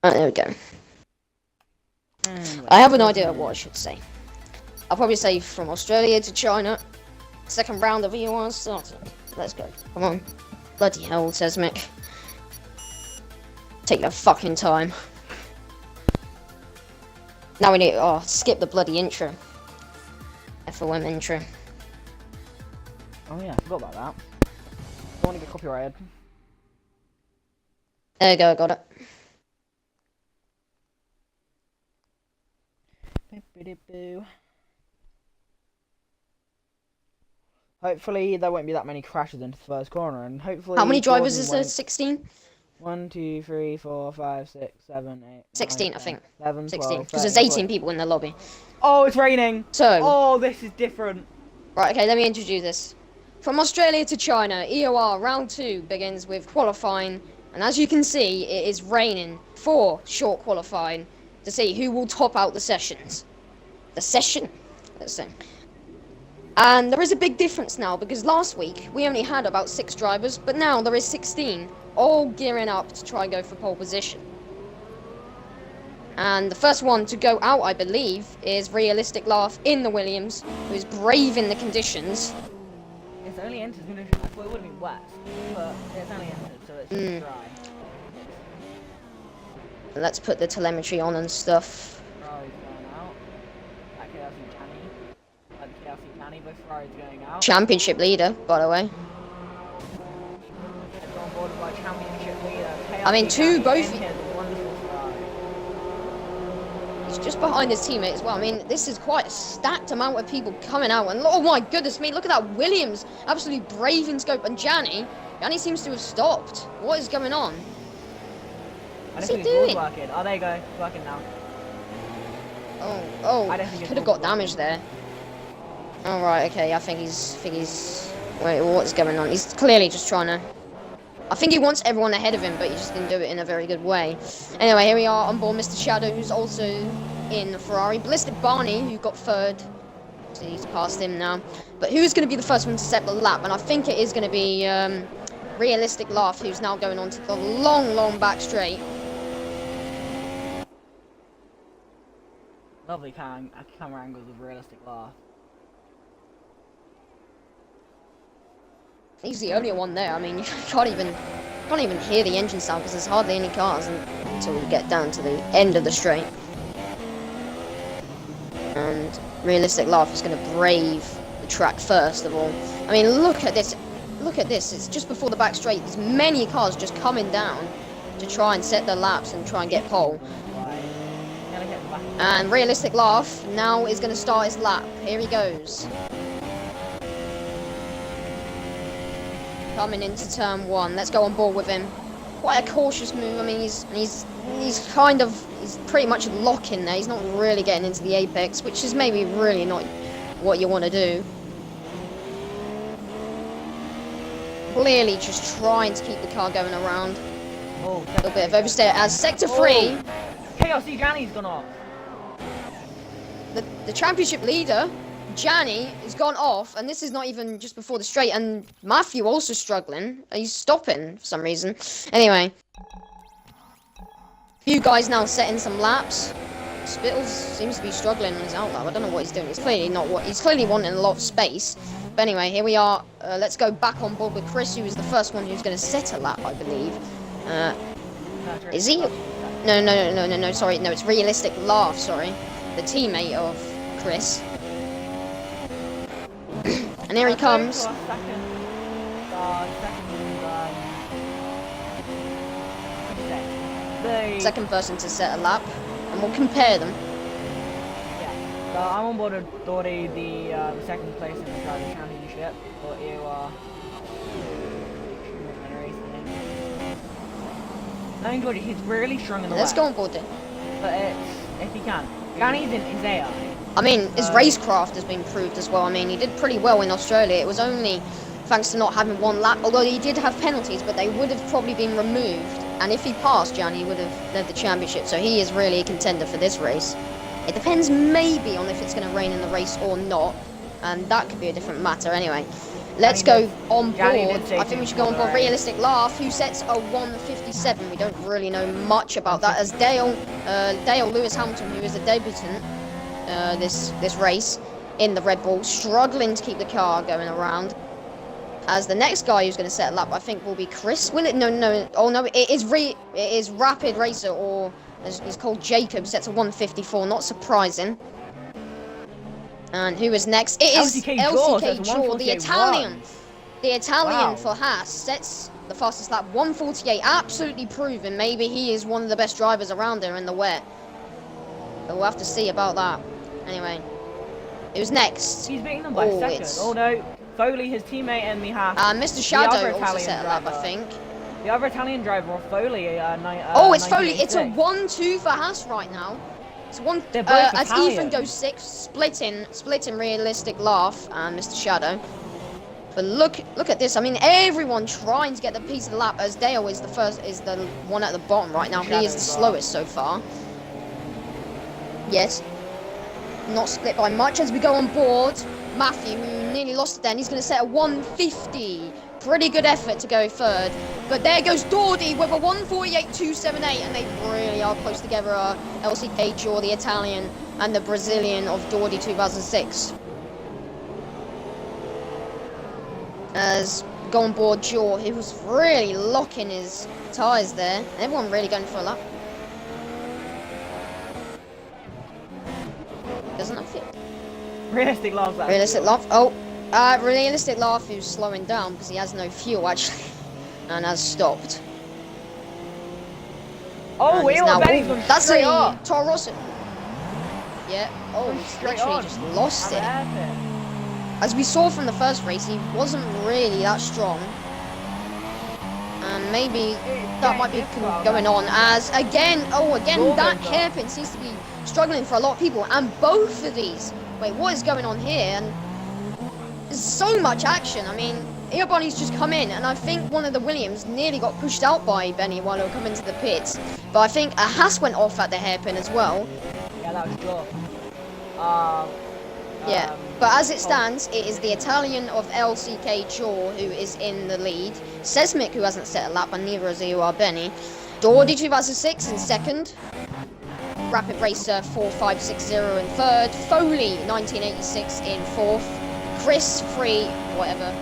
Right, there we go. I have an idea of what I should say. I'll probably say from Australia to China. Second round of EOR started. Let's go. Come on. Bloody hell, Seismic. Take your fucking time. Now we need to skip the bloody intro. FOM intro. Oh yeah, I forgot about that. Don't want to get copyrighted. There you go, got it. Hopefully there won't be that many crashes into the first corner, and hopefully. How many drivers Jordan is there? won't... 16? 1, 2, 3, 4, 5, 6, 7, 8, 16, 9, I think. 11, 16, 12, because there's 13, 18 people in the lobby. Oh, it's raining! So. Oh, this is different. Right, okay, let me introduce this. From Australia to China, EOR round 2 begins with qualifying, and as you can see, it is raining for short qualifying to see who will top out the sessions. The session? Let's see. And there is a big difference now, because last week we only had about 6 drivers, but now there is 16, all gearing up to try and go for pole position. And the first one to go out, I believe, is Realistic Laugh in the Williams, who is braving the conditions. It's only entered, I thought it would have been wet, but it's only entered, so it's just dry. Let's put the telemetry on and stuff. Ferrari's going out. Like KLC Canny, both Ferrari's going out. Championship leader, by the way. They've gone boarded by championship leader. I mean, both. Wonderful Ferrari. He's just behind his teammate as well. I mean, this is quite a stacked amount of people coming out. And oh my goodness me, look at that Williams. Absolutely braving scope. And Gianni seems to have stopped. What is going on? What's he doing? Working. Oh, there you go. Working now. Oh, could have got damaged there. Alright, okay, I think he's... Wait, what's going on? He's clearly just trying to... I think he wants everyone ahead of him, but he just didn't do it in a very good way. Anyway, here we are on board Mr. Shadow, who's also in the Ferrari. Ballistic Barney, who got third. So he's past him now. But who's going to be the first one to set the lap? And I think it is going to be Realistic Laugh, who's now going on to the long back straight. Lovely camera angles of Realistic Laugh. He's the only one there. I mean, you can't even hear the engine sound because there's hardly any cars until we get down to the end of the straight. And Realistic Laugh is going to brave the track first of all. I mean, look at this. Look at this. It's just before the back straight. There's many cars just coming down to try and set their laps and try and get pole. And Realistic Laugh now is going to start his lap. Here he goes. Coming into turn 1. Let's go on board with him. Quite a cautious move. I mean, he's pretty much locking there. He's not really getting into the apex, which is maybe really not what you want to do. Clearly just trying to keep the car going around. Oh, a little bit of oversteer as sector 3. KLC Gianni's gone off. The championship leader, Gianni, has gone off, and this is not even just before the straight, and Matthew also struggling. He's stopping for some reason. Anyway. Few guys now setting some laps. Spittles seems to be struggling on his outlap. I don't know what he's doing. He's clearly wanting a lot of space. But anyway, here we are. Let's go back on board with Chris, who is the first one who's going to set a lap, I believe. Is he? No, sorry. No, it's Realistic Laugh, sorry. The teammate of Chris. And here he comes. Second person to set a lap. And we'll compare them. Yeah. So I'm on board with Dory, the second place in the driving championship for EOR. I think Dory, he's really strong in the Let's go on board then. But if he can. Gianni's in his AI. I mean, his racecraft has been proved as well. I mean, he did pretty well in Australia. It was only thanks to not having one lap, although he did have penalties, but they would have probably been removed. And if he passed, Gianni would have led the championship. So he is really a contender for this race. It depends maybe on if it's going to rain in the race or not. And that could be a different matter anyway. Let's go on board. I I think we should go on board Realistic Laugh, who sets a 1:57. We don't really know much about that, as Dale Lewis Hamilton, who is a debutant this race in the Red Bull, struggling to keep the car going around. As the next guy who's going to set a lap, I think, will be Chris. Will it? No. Oh no, it is Rapid Racer, or as he's called, Jacob, sets a 1:54. Not surprising. And who is next? It is LCK Jaw, the Italian. The Italian for Haas sets the fastest lap, 1:48. Absolutely proven. Maybe he is one of the best drivers around here in the wet. But we'll have to see about that. Anyway, who's next? He's beating them by a second. Oh no, Foley, his teammate, and Haas. Mr. Shadow also set a lap, I think. The other Italian driver, Foley. It's Foley. It's a 1-2 for Haas right now. It's one. As Ethan goes 6, splitting Realistic Laugh and Mr. Shadow. But look at this. I mean, everyone trying to get the piece of the lap, as Dale is the one at the bottom right now. He is the slowest so far. Yes. Not split by much as we go on board. Matthew, who nearly lost it then, he's going to set a 1:50. Pretty good effort to go third. But there goes Dordy with a 1:48.278, and they really are close together. LCK Jaw, the Italian, and the Brazilian of Dordy 2006. As go on board Jaw, he was really locking his tyres there. Everyone really going for a lap. Doesn't it fit? Realistic Laugh. Realistic Laugh. Realistic Laugh, who's slowing down because he has no fuel actually, and has stopped. Oh, that's a Toro Rosso. Yeah. Oh, he's literally just lost it. As we saw from the first race, he wasn't really that strong. And maybe that might be going on as again that hairpin seems to be struggling for a lot of people, and both of these. Wait, what is going on here? And there's so much action. I mean, EOR Bunny's just come in, and I think one of the Williams nearly got pushed out by Benny while they were coming to the pits. But I think a Haas went off at the hairpin as well. Yeah, that was Jaw. Yeah, but as it stands, it is the Italian of LCK Jaw who is in the lead. Sesmic, who hasn't set a lap, and neither has EOR Benny. Dordy 2006 in second. Rapid Racer 4560 in third. Foley 1986 in fourth. Chris whatever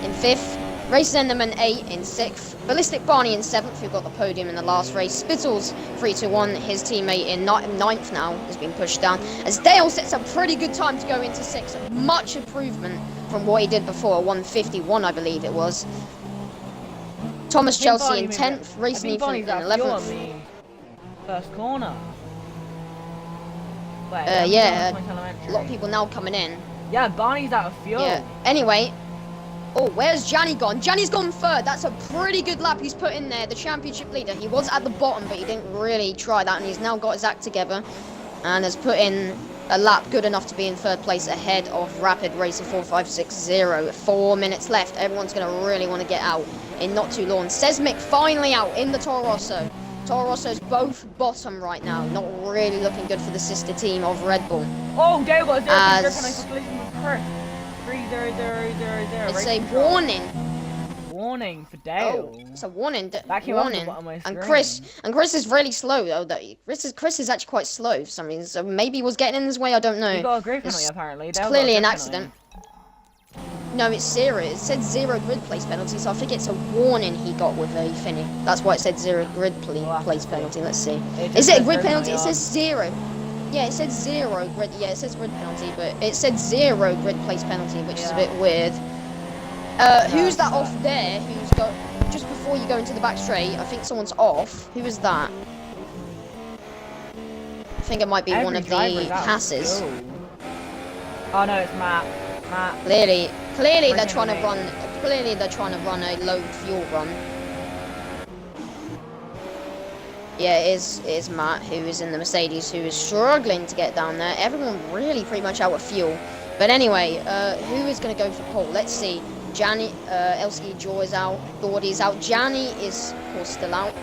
in fifth. Race Enderman 8 in sixth. Ballistic Barney in seventh, who got the podium in the last race. Spittles 3-1, his teammate in ninth now has been pushed down. As Dale sets a pretty good time to go into sixth, much improvement from what he did before, 1:51 I believe it was. Thomas Chelsea in 10th, Racing Ethan in 11th. First corner. Yeah, a lot of people now coming in. Yeah, Barney's out of fuel. Yeah. Anyway, where's Gianni gone? Gianni's gone third. That's a pretty good lap he's put in there. The championship leader. He was at the bottom, but he didn't really try that, and he's now got his act together and has put in a lap good enough to be in third place ahead of Rapid Racer 4560. 4 minutes left. Everyone's going to really want to get out in not too long. Sesmic finally out in the Toro Rosso. Toro Rosso's both bottom right now. Not really looking good for the sister team of Red Bull. Oh, Dale got a 0.0 with Chris. 3-0-0-0-0. It's a warning. Warning for Dale. Oh, it's a warning. Warning. And Chris is really slow though. Chris is actually quite slow for some reason. So maybe he was getting in his way. I don't know. He got a grid penalty apparently. It's clearly an accident. No, it's 0. It said 0 grid place penalty, so I think it's a warning he got with a Finny. That's why it said 0 grid place penalty. Let's see. Is it a grid penalty? It says 0. Yeah, it said 0 grid. Yeah, it says grid penalty, but it said 0 grid place penalty, which is a bit weird. Who's that off there? Who's got just before you go into the back straight? I think someone's off. Who is that? I think it might be one of the Hasses. Oh no, it's Matt. Clearly they're trying to run. Clearly they're trying to run a low fuel run. Yeah, it is Matt, who is in the Mercedes, who is struggling to get down there. Everyone really pretty much out of fuel. But anyway, who is going to go for pole? Let's see. Gianni, LCK Jaw is out. Dordy is out. Gianni is, of course, still out.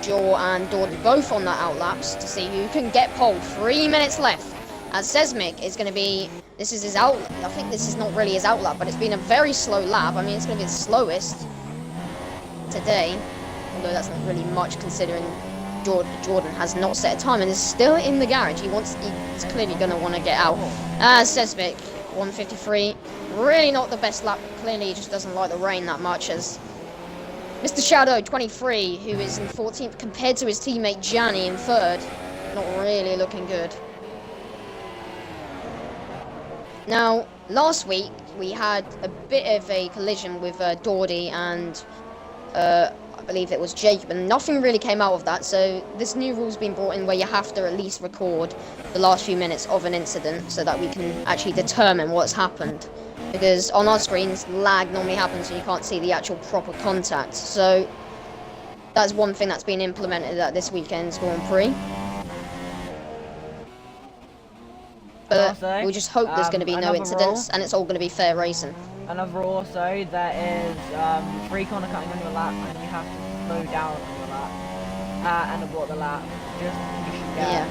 Jaw and Dordy both on that outlaps to see who can get pole. 3 minutes left. As Sesmic is going to be... This is his out. I think this is not really his out lap, but it's been a very slow lap. I mean, it's going to be the slowest today, although that's not really much considering Jordan has not set a time and is still in the garage. He's clearly going to want to get out. Sesvik, 153. Really not the best lap. Clearly, he just doesn't like the rain that much. As Mr. Shadow, 23, who is in 14th, compared to his teammate Gianni in 3rd. Not really looking good. Now, last week, we had a bit of a collision with Dawdy and I believe it was Jacob, and nothing really came out of that. So this new rule's been brought in where you have to at least record the last few minutes of an incident so that we can actually determine what's happened. Because on our screens, lag normally happens and you can't see the actual proper contact. So that's one thing that's been implemented at this weekend's Grand Prix. But we just hope there's going to be no incidents and it's all going to be fair racing. Another rule also, there is free corner cutting on your lap and you have to slow down on your lap and abort the lap. Just you should get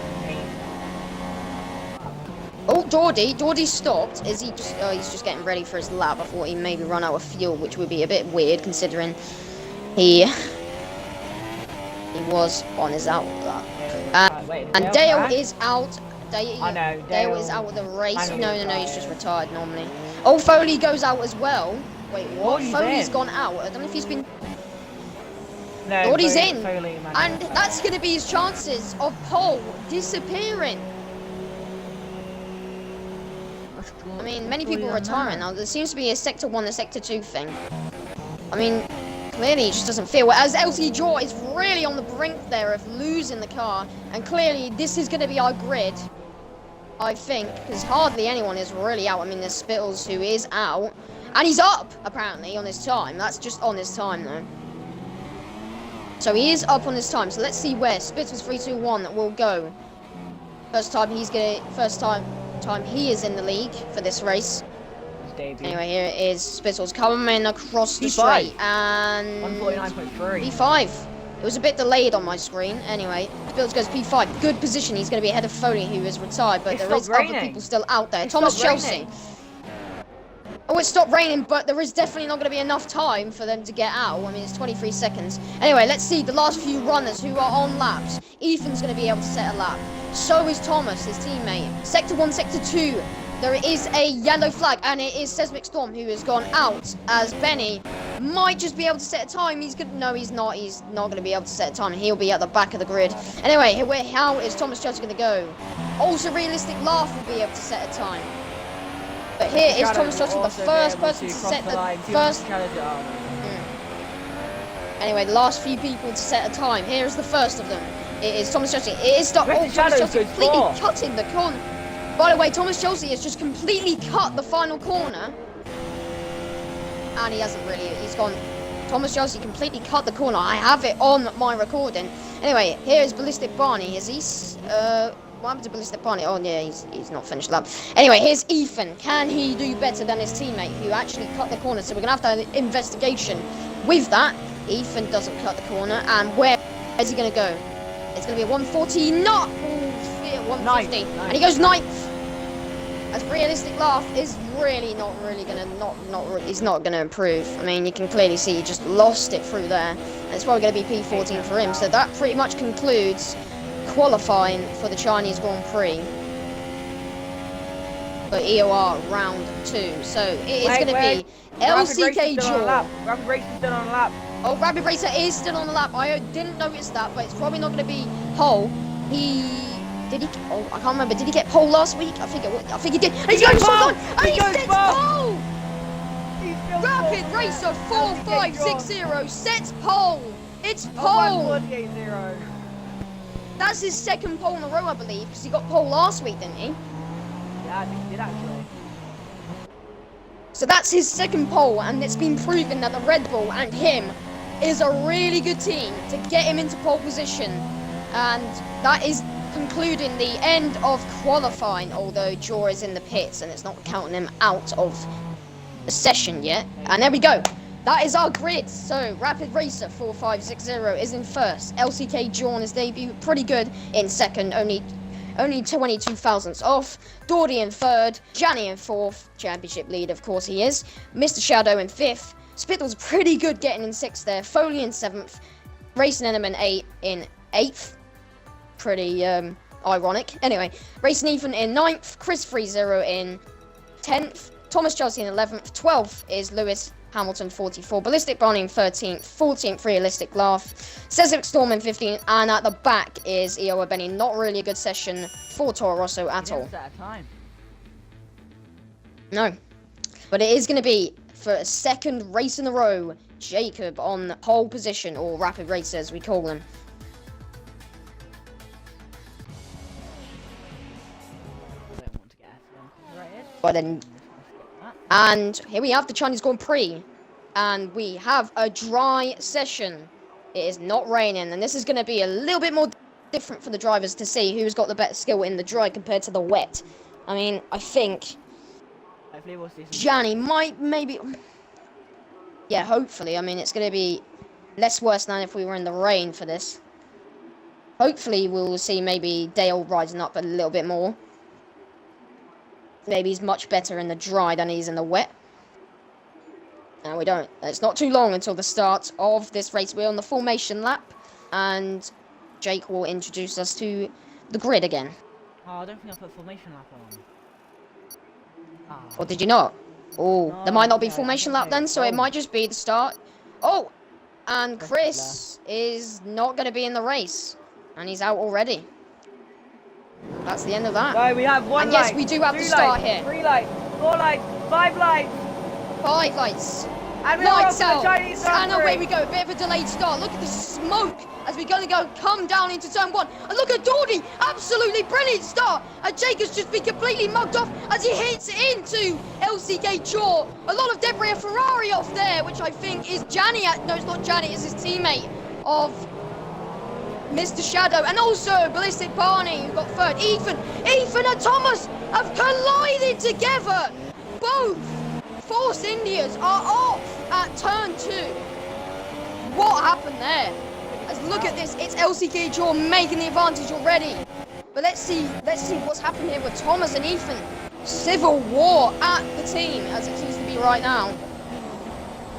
Oh, Dawdy stopped. Is he just? Oh, he's just getting ready for his lap. I thought he maybe run out of fuel, which would be a bit weird considering he was on his out lap. And Dale is out. Dale is out of the race. No, he's just retired normally. Oh, Foley goes out as well. Wait, what? Foley's gone out. I don't know if he's been... No, Dawdy's in. And that's going to be his chances of pole disappearing. I mean, many people are retiring now. There seems to be a Sector 1 and Sector 2 thing. I mean, clearly it just doesn't feel... As LC Jaw is really on the brink there of losing the car. And clearly this is going to be our grid. I think, because hardly anyone is really out. I mean, there's Spittles who is out, and he's up, apparently, on his time. That's just on his time, though. So he is up on his time, so let's see where Spittles 321 will go. First time he is in the league for this race. Anyway, here it is, Spittles coming across the straight, and... 149.3. P5. It was a bit delayed on my screen. Anyway, Spittles goes P5. Good position. He's going to be ahead of Foley, who is retired, but there is other people still out there. Thomas Chelsea. Oh, it stopped raining, but there is definitely not going to be enough time for them to get out. I mean, it's 23 seconds. Anyway, let's see the last few runners who are on laps. Ethan's going to be able to set a lap. So is Thomas, his teammate. Sector 1, Sector 2. There is a yellow flag, and it is Seismic Storm who has gone out, as Benny might just be able to set a time. No, he's not. He's not going to be able to set a time. He'll be at the back of the grid. Anyway, how is Thomas Chelsea going to go? Also, Realistic Laugh will be able to set a time. But here is Thomas Chelsea, the first person to set the first... Anyway, the last few people to set a time. Here is the first of them. It is Thomas Chelsea. It is Thomas Chelsea completely cutting the corner. By the way, Thomas Chelsea has just completely cut the final corner. And he hasn't really, he's gone. Thomas Chelsea completely cut the corner. I have it on my recording. Anyway, here is Ballistic Barney. Is he, what happened to Ballistic Barney? Oh yeah, he's not finished lap. Anyway, here's Ethan. Can he do better than his teammate who actually cut the corner? So we're going to have to have an investigation with that. Ethan doesn't cut the corner. And where is he going to go? It's going to be a 140, not 150. And he goes 9th. As Realistic Laugh is really not really gonna he's not gonna improve. I mean, you can clearly see he just lost it through there, and it's probably gonna be P14 for him. So that pretty much concludes qualifying for the Chinese Grand Prix for EOR round 2. So it is gonna be LCK Jaw. Rapid Racer is still on the lap. Oh, Rapid Racer is still on the lap. I didn't notice that, but it's probably not gonna be Hull. Oh, I can't remember. Did he get pole last week? I think he did. And he's going on! And he sets pole! Rapid Racer 4560 sets pole! It's pole! That's his second pole in a row, I believe, because he got pole last week, didn't he? Yeah, I think he did actually. So that's his second pole, and it's been proven that the Red Bull and him is a really good team to get him into pole position. And that is concluding the end of qualifying, although Jaw is in the pits and it's not counting him out of the session yet. And there we go. That is our grid. So Rapid Racer 4560 is in first. LCK Jaw on his debut, pretty good in second. Only only 22 thousandths off. Dawdy in third, Gianni in fourth, championship lead, of course he is. Mr. Shadow in fifth. Spittle's pretty good getting in sixth there. Foley in seventh. Racing Element 8 in eighth. Pretty ironic. Anyway, Racing Ethan in ninth. Chris 30 in 10th. Thomas Chelsea in 11th. 12th is Lewis Hamilton 44. Ballistic Barney in 13th. 14th, Realistic Laugh. Cesaric Storm in 15th. And at the back is EOR Benny. Not really a good session for Toro Rosso at all. No. But it is going to be, for a second race in a row, Jacob on pole position, or rapid racer as we call them. But then, and here we have the Chinese Grand Prix, and we have a dry session. It is not raining, and this is going to be a little bit more different for the drivers to see who's got the better skill in the dry compared to the wet. I mean, I think Gianni might, maybe, yeah, hopefully. I mean, it's going to be less worse than if we were in the rain for this. Hopefully, we'll see maybe Dale rising up a little bit more. Maybe he's much better in the dry than he is in the wet. No, we don't. It's not too long until the start of this race. We're on the formation lap, and Jake will introduce us to the grid again. Oh, I don't think I put formation lap on. Oh. Or did you not? Oh, No, there might not be yeah, formation lap then, so it might just be the start. Oh, and Chris is not going to be in the race, and he's out already. That's the end of that. No, we have one and light. Yes, we do have the start here. 3 lights, 4 lights, 5 lights. 5 lights. And we're Lights off to the out. Chinese Grand And away Prix. we go. A bit of a delayed start. Look at the smoke as we're going to come down into turn 1. And look at Dawdy. Absolutely brilliant start. And Jacob's just been completely mugged off as he hits into LCK Jaw. A lot of debris, a Ferrari off there, which I think is Gianni. No, it's not Gianni. It's his teammate of Mr. Shadow. And also Ballistic Barney, who got third. Ethan and Thomas have collided together. Both Force Indias are off at turn 2. What happened there? As look at this, it's LCK Jaw making the advantage already. But let's see what's happened here with Thomas and Ethan. Civil war at the team, as it seems to be right now.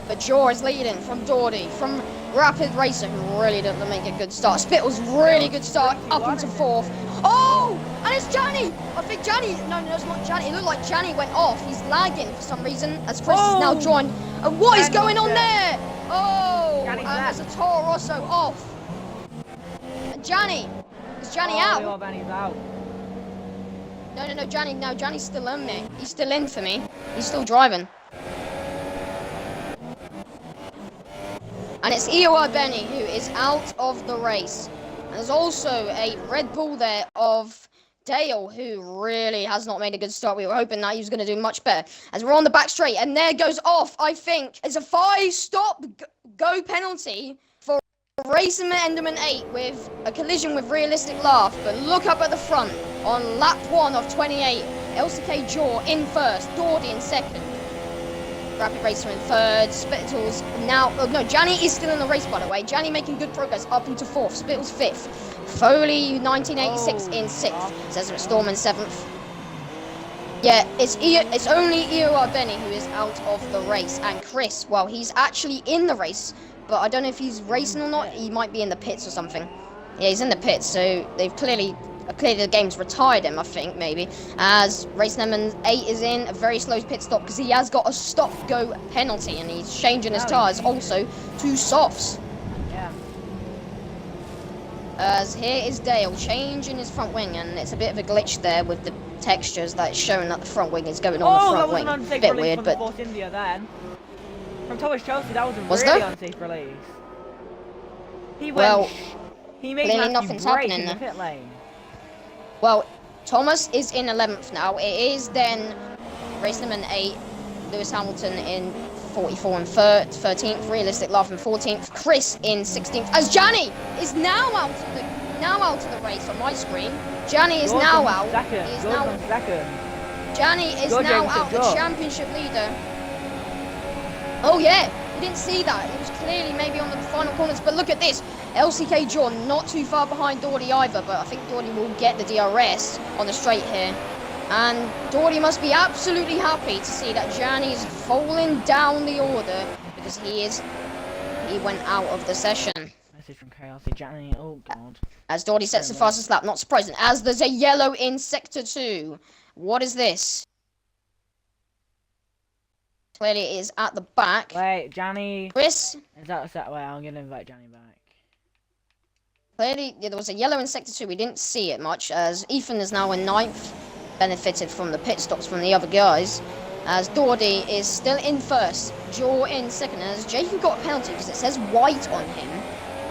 But Jaw is leading from Dawdy, from Rapid Racer, who really didn't make a good start. Spittle's really good start, up into 4th. Oh! And it's Gianni! I think Gianni, no, it's not Gianni. It looked like Gianni went off. He's lagging for some reason, as Chris is now joined. And what is going on there? Oh! And there's a Toro Rosso off. And Gianni. Is Gianni out? Out? No, Gianni's still in there. He's still in for me. He's still driving. And it's EOR Benny who is out of the race. And there's also a Red Bull there of Dale, who really has not made a good start. We were hoping that he was going to do much better. As we're on the back straight, and there goes off, I think. It's a 5-stop go penalty for Racing Enderman 8 with a collision with Realistic Laugh. But look up at the front on lap 1 of 28. LCK Jaw in first, Dawdy in second. Rapid Racer in third, Spittle's now, oh no, Gianni is still in the race by the way. Gianni making good progress up into 4th, Spittle's 5th. Foley 1986 in 6th, Cesaric Storm in 7th. Yeah, it's only EOR Benny who is out of the race, and Chris, well, he's actually in the race, but I don't know if he's racing or not. He might be in the pits or something. Yeah, he's in the pits, so they've clearly the game's retired him, I think, maybe. As Race Number 8 is in a very slow pit stop because he has got a stop-go penalty, and he's changing his tyres also to softs. Yeah. As here is Dale changing his front wing, and it's a bit of a glitch there with the textures that it's showing that the front wing is going on the front wing. That was an unsafe bit release weird, from but Force India then. From Thomas Chelsea, that was a Was really there? unsafe release. He went. Well, he made clearly Matthew nothing's break happening in the there. pit lane. Well, Thomas is in 11th now. It is then Race Number 8, Lewis Hamilton in 44 and 13th, Realistic Laugh in 14th, Chris in 16th. As Gianni is now out of the race on my screen. Gianni is now out. Gianni is now out, the championship leader. Oh yeah, didn't see that. It was clearly maybe on the final corners. But look at this. LCK John not too far behind Doherty either. But I think Doherty will get the DRS on the straight here. And Doherty must be absolutely happy to see that Gianni is falling down the order because he went out of the session. Message from Chaos, Gianni, oh god. As Doherty sets the fastest lap, not surprising. As there's a yellow in Sector 2. What is this? Clearly it is at the back. Wait, Gianni. Chris? Is that set? Wait, I'm gonna invite Gianni back. Clearly, yeah, there was a yellow in Sector 2. We didn't see it much, as Ethan is now in 9th. Benefited from the pit stops from the other guys. As Doherty is still in 1st. Jaw in 2nd. As Jacob got a penalty because it says white on him.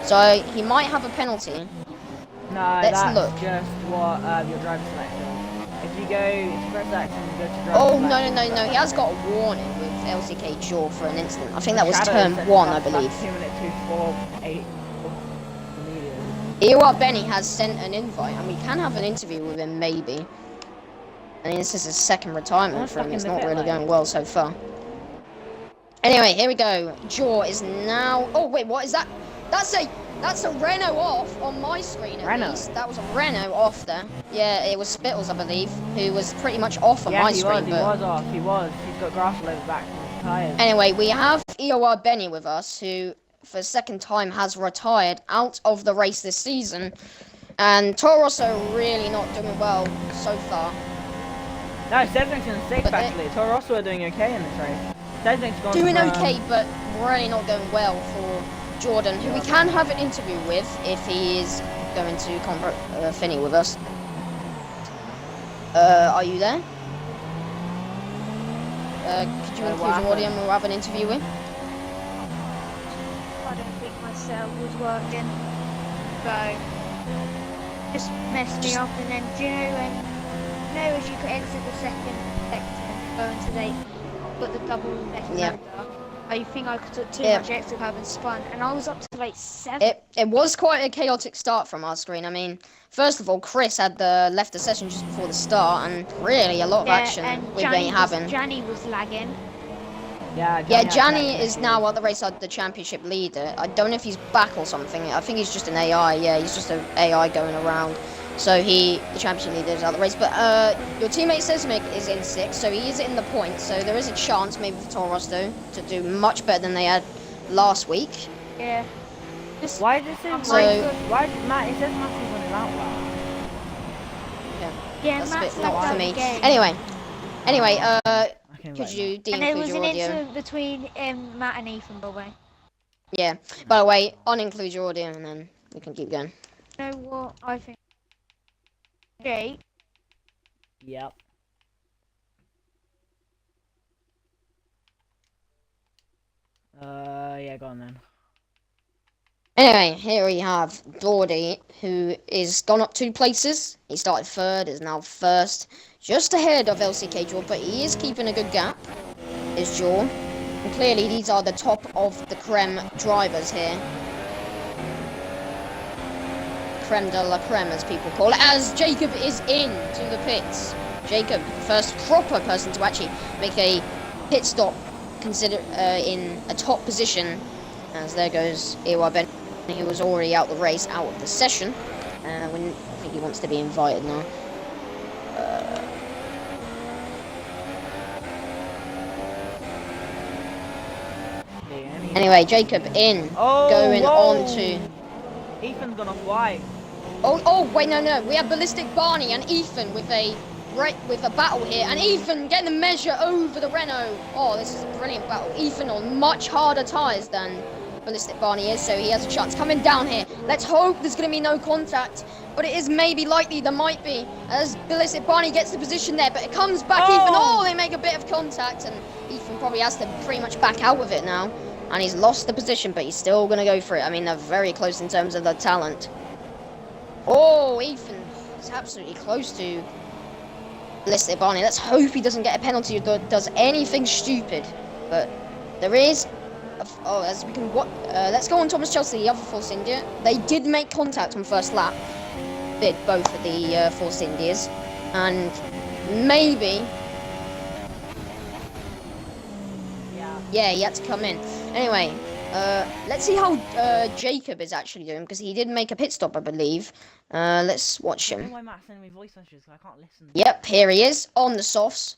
So he might have a penalty. No, Let's that's look. just what your driver selector. If you press X and go to driver Oh, selection, no. He has got a warning with LCK Jaw for an instant. I think that was Shadow turn said 1, I that's believe. 2:48 immediately. EOR Benny has sent an invite, and we can have an interview with him, maybe. I mean, this is his 2nd retirement for him. It's not really going well so far. Anyway, here we go. Jaw is now... Oh, wait, what is that? That's a Renault off on my screen, at least. That was a Renault off there. Yeah, it was Spittles, I believe, who was pretty much off on my screen. He was off. He was. He's got grass all over the back of his tyres. Anyway, we have EOR Benny with us, who, for the 2nd time, has retired out of the race this season. And Toro Rosso really not doing well so far. No, Cedric's in 6th, actually. Toro Rosso are doing okay in this race. Cedric's gone doing okay, but really not going well for Jordan, who we can have an interview with if he is going to Finney with us. Are you there? Could you include your audio and we'll have an interview with? I don't think my cell was working, so just messed me up. And then, do you know when? As you could enter the 2nd sector and go into the got the double left hander. I think I took too much extra curve and spun, and I was up to like 7. It was quite a chaotic start from our screen. I mean, first of all, Chris had left the session just before the start, and really a lot of action we've been having. Gianni was lagging. Yeah, Gianni is now at the race the championship leader. I don't know if he's back or something. I think he's just an AI. Yeah, he's just an AI going around. So the championship leader is out of the race. But your teammate Sesmic is in 6th, so he is in the points. So there is a chance maybe for Toro Rosso to do much better than they had last week. Yeah. Why does it why Matt, it says Matthew's on his outlaw. Yeah, that's Matt's a bit not for me. Game. Anyway, could you de-include your audio? And there was an incident between Matt and Ethan, by the way. Yeah. By the way, uninclude your audio and then we can keep going. You know what I think? Jake? Yep. Yeah, go on then. Anyway, here we have Doherty, who is gone up 2 places. He started 3rd, is now 1st, just ahead of LCK Jaw, but he is keeping a good gap, is Jaw. And clearly these are the top of the creme drivers here. Creme de la creme, as people call it, as Jacob is in to the pits. Jacob, first proper person to actually make a pit stop, in a top position, as there goes EOR Ben. He was already out the race, out of the session. I think he wants to be invited now. Anyway, Jacob in, going on to... Ethan's gone off white. Oh, wait, no. We have Ballistic Barney and Ethan with a battle here, and Ethan getting the measure over the Renault. Oh, this is a brilliant battle. Ethan on much harder tyres than Ballistic Barney is, so he has a chance coming down here. Let's hope there's going to be no contact, but it is maybe likely there might be, as Ballistic Barney gets the position there, but it comes back Ethan. Oh, they make a bit of contact, and Ethan probably has to pretty much back out with it now, and he's lost the position, but he's still going to go for it. I mean, they're very close in terms of the talent. Oh, Ethan is absolutely close to Ballistic Barney. Let's hope he doesn't get a penalty or does anything stupid, but there is... as we can let's go on Thomas Chelsea, the other Force India. They did make contact on first lap. Did both of the Force Indias, and maybe he had to come in. Anyway, let's see how Jacob is actually doing, because he did make a pit stop, I believe. Let's watch I don't know him. why Matt's sending me voice messages, 'cause I can't listen. Yep, here he is on the softs.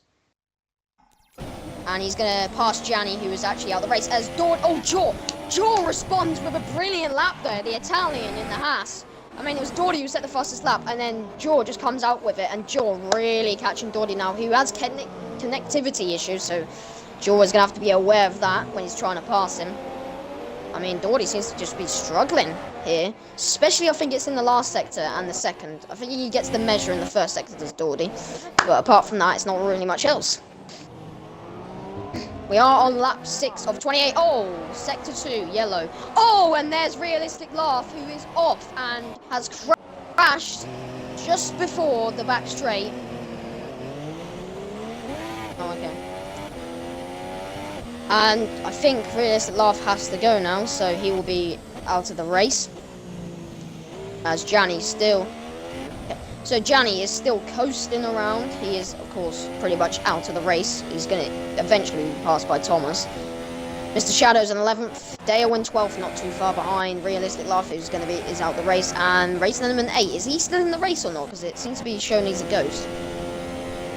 And he's going to pass Gianni, who is actually out the race, as Jaw responds with a brilliant lap there, the Italian in the Haas. I mean, it was Doherty who set the fastest lap, and then Jaw just comes out with it, and Jaw really catching Doherty now, who has connectivity issues, so Jaw is going to have to be aware of that when he's trying to pass him. I mean, Doherty seems to just be struggling here, especially I think it's in the last sector and the second. I think he gets the measure in the first sector, does Doherty, but apart from that, it's not really much else. We are on lap 6 of 28. Oh, sector 2, yellow. Oh, and there's Realistic Laugh, who is off and has crashed just before the back straight. Oh, okay. And I think Realistic Laugh has to go now, so he will be out of the race. As Gianni still... So Gianni is still coasting around. He is, of course, pretty much out of the race. He's going to eventually be passed by Thomas. Mr. Shadow's in 11th. Dale in 12th, not too far behind. Realistic Laugh is out the race. And race number 8. Is he still in the race or not? Because it seems to be shown he's a ghost.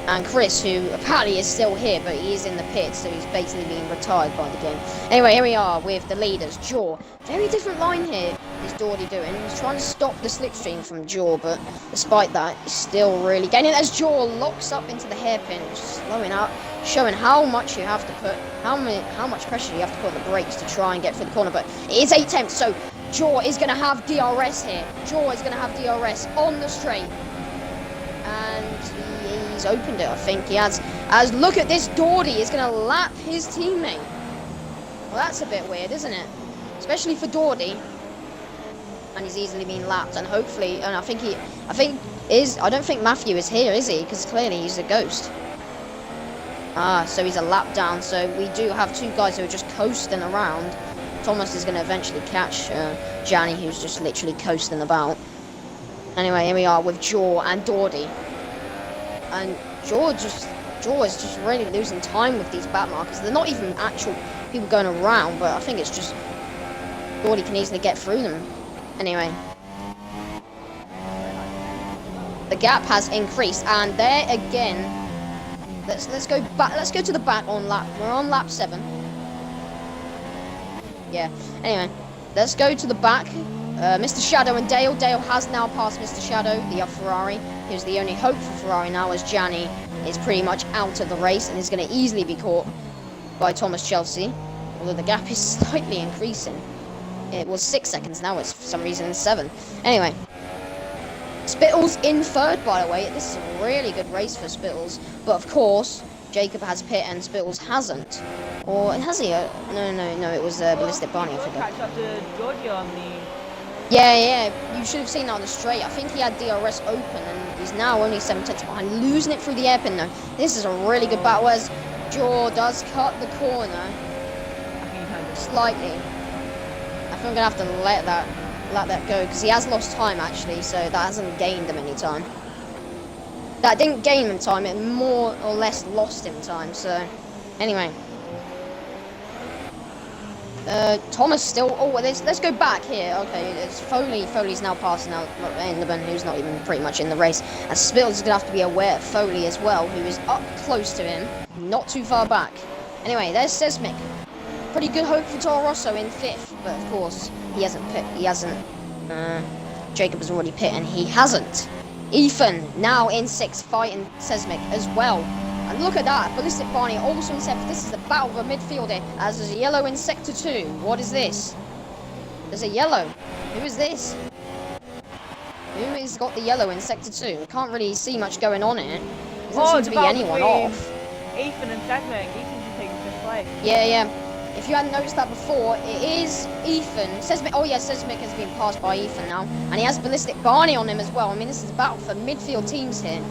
And Chris, who apparently is still here, but he is in the pit, so he's basically being retired by the game. Anyway, here we are with the leaders. Jaw. Very different line here is Doherty doing. He's trying to stop the slipstream from Jaw, but despite that, he's still really gaining. As Jaw locks up into the hairpin, just slowing up, showing how much you have to put, how much pressure you have to put on the brakes to try and get through the corner. But it is 8 tenths, so Jaw is going to have DRS here. Jaw is going to have DRS on the straight. And he's opened it, I think he has. As look at this, Doherty is going to lap his teammate. Well, that's a bit weird, isn't it? Especially for Doherty. And he's easily being lapped, and hopefully, and I don't think Matthew is here, is he? Because clearly he's a ghost. Ah, so he's a lap down. So we do have 2 guys who are just coasting around. Thomas is going to eventually catch Gianni, who's just literally coasting about. Anyway, here we are with Jaw and Doherty. And Jaw is just really losing time with these back markers. They're not even actual people going around, but I think it's just Doherty can easily get through them. Anyway, the gap has increased, and there again. Let's go back. Let's go to the back on lap. We're on lap 7. Yeah. Anyway, let's go to the back. Mr. Shadow and Dale. Dale has now passed Mr. Shadow, the Ferrari. He's the only hope for Ferrari now, as Gianni is pretty much out of the race and is going to easily be caught by Thomas Chelsea. Although the gap is slightly increasing. It was 6 seconds, now it's for some reason 7. Anyway. Spittle's in 3rd, by the way. This is a really good race for Spittle's. But of course, Jacob has pit and Spittle's hasn't. Or has he? No, it was Ballistic Barney, I forgot. Catch up to Georgia on the... Yeah, you should have seen that on the straight. I think he had DRS open, and he's now only 7 tenths behind, losing it through the hairpin though. This is a really good battle, as Jaw does cut the corner slightly. I think I'm gonna have to let that go, because he has lost time actually, so that hasn't gained him any time. That didn't gain him time, it more or less lost him time, so anyway. Thomas still... Oh, let's go back here. Okay, it's Foley. Foley's now passing out Enderman, who's not even pretty much in the race. And Spittles is going to have to be aware of Foley as well, who is up close to him, not too far back. Anyway, there's Seismic. Pretty good hope for Toro Rosso in 5th, but of course, he hasn't pit. Jacob has already pit, and he hasn't. Ethan, now in 6th, fighting Seismic as well. And look at that, Ballistic Barney also in 7th. This is the battle of a midfielder, as there's a yellow in Sector 2. What is this? There's a yellow. Who is this? Who has got the yellow in Sector 2? Can't really see much going on here. Doesn't seem to be anyone off. Ethan and Seismic. Ethan's just taking 5th place. Yeah. If you hadn't noticed that before, it is Ethan. Seismic, oh yeah, Seismic has been passed by Ethan now. And he has Ballistic Barney on him as well. I mean, this is a battle for midfield teams here.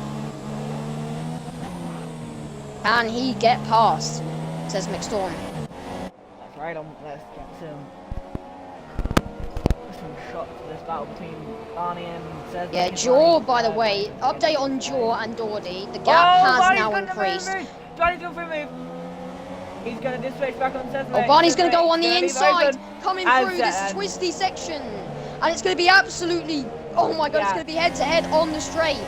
Can he get past? Says McStorm. That's right, let's get some shots for this battle between Barney and Seismic. Yeah, Jaw, by the way, update on Jaw and Doherty. The gap has now increased. Barney's going for a move. He's going to switch back on Sesame. Oh, Barney's going to go on the Leave inside, open. coming And through this Zen. twisty section. And it's going to be absolutely, oh my god, it's going to be head-to-head on the straight.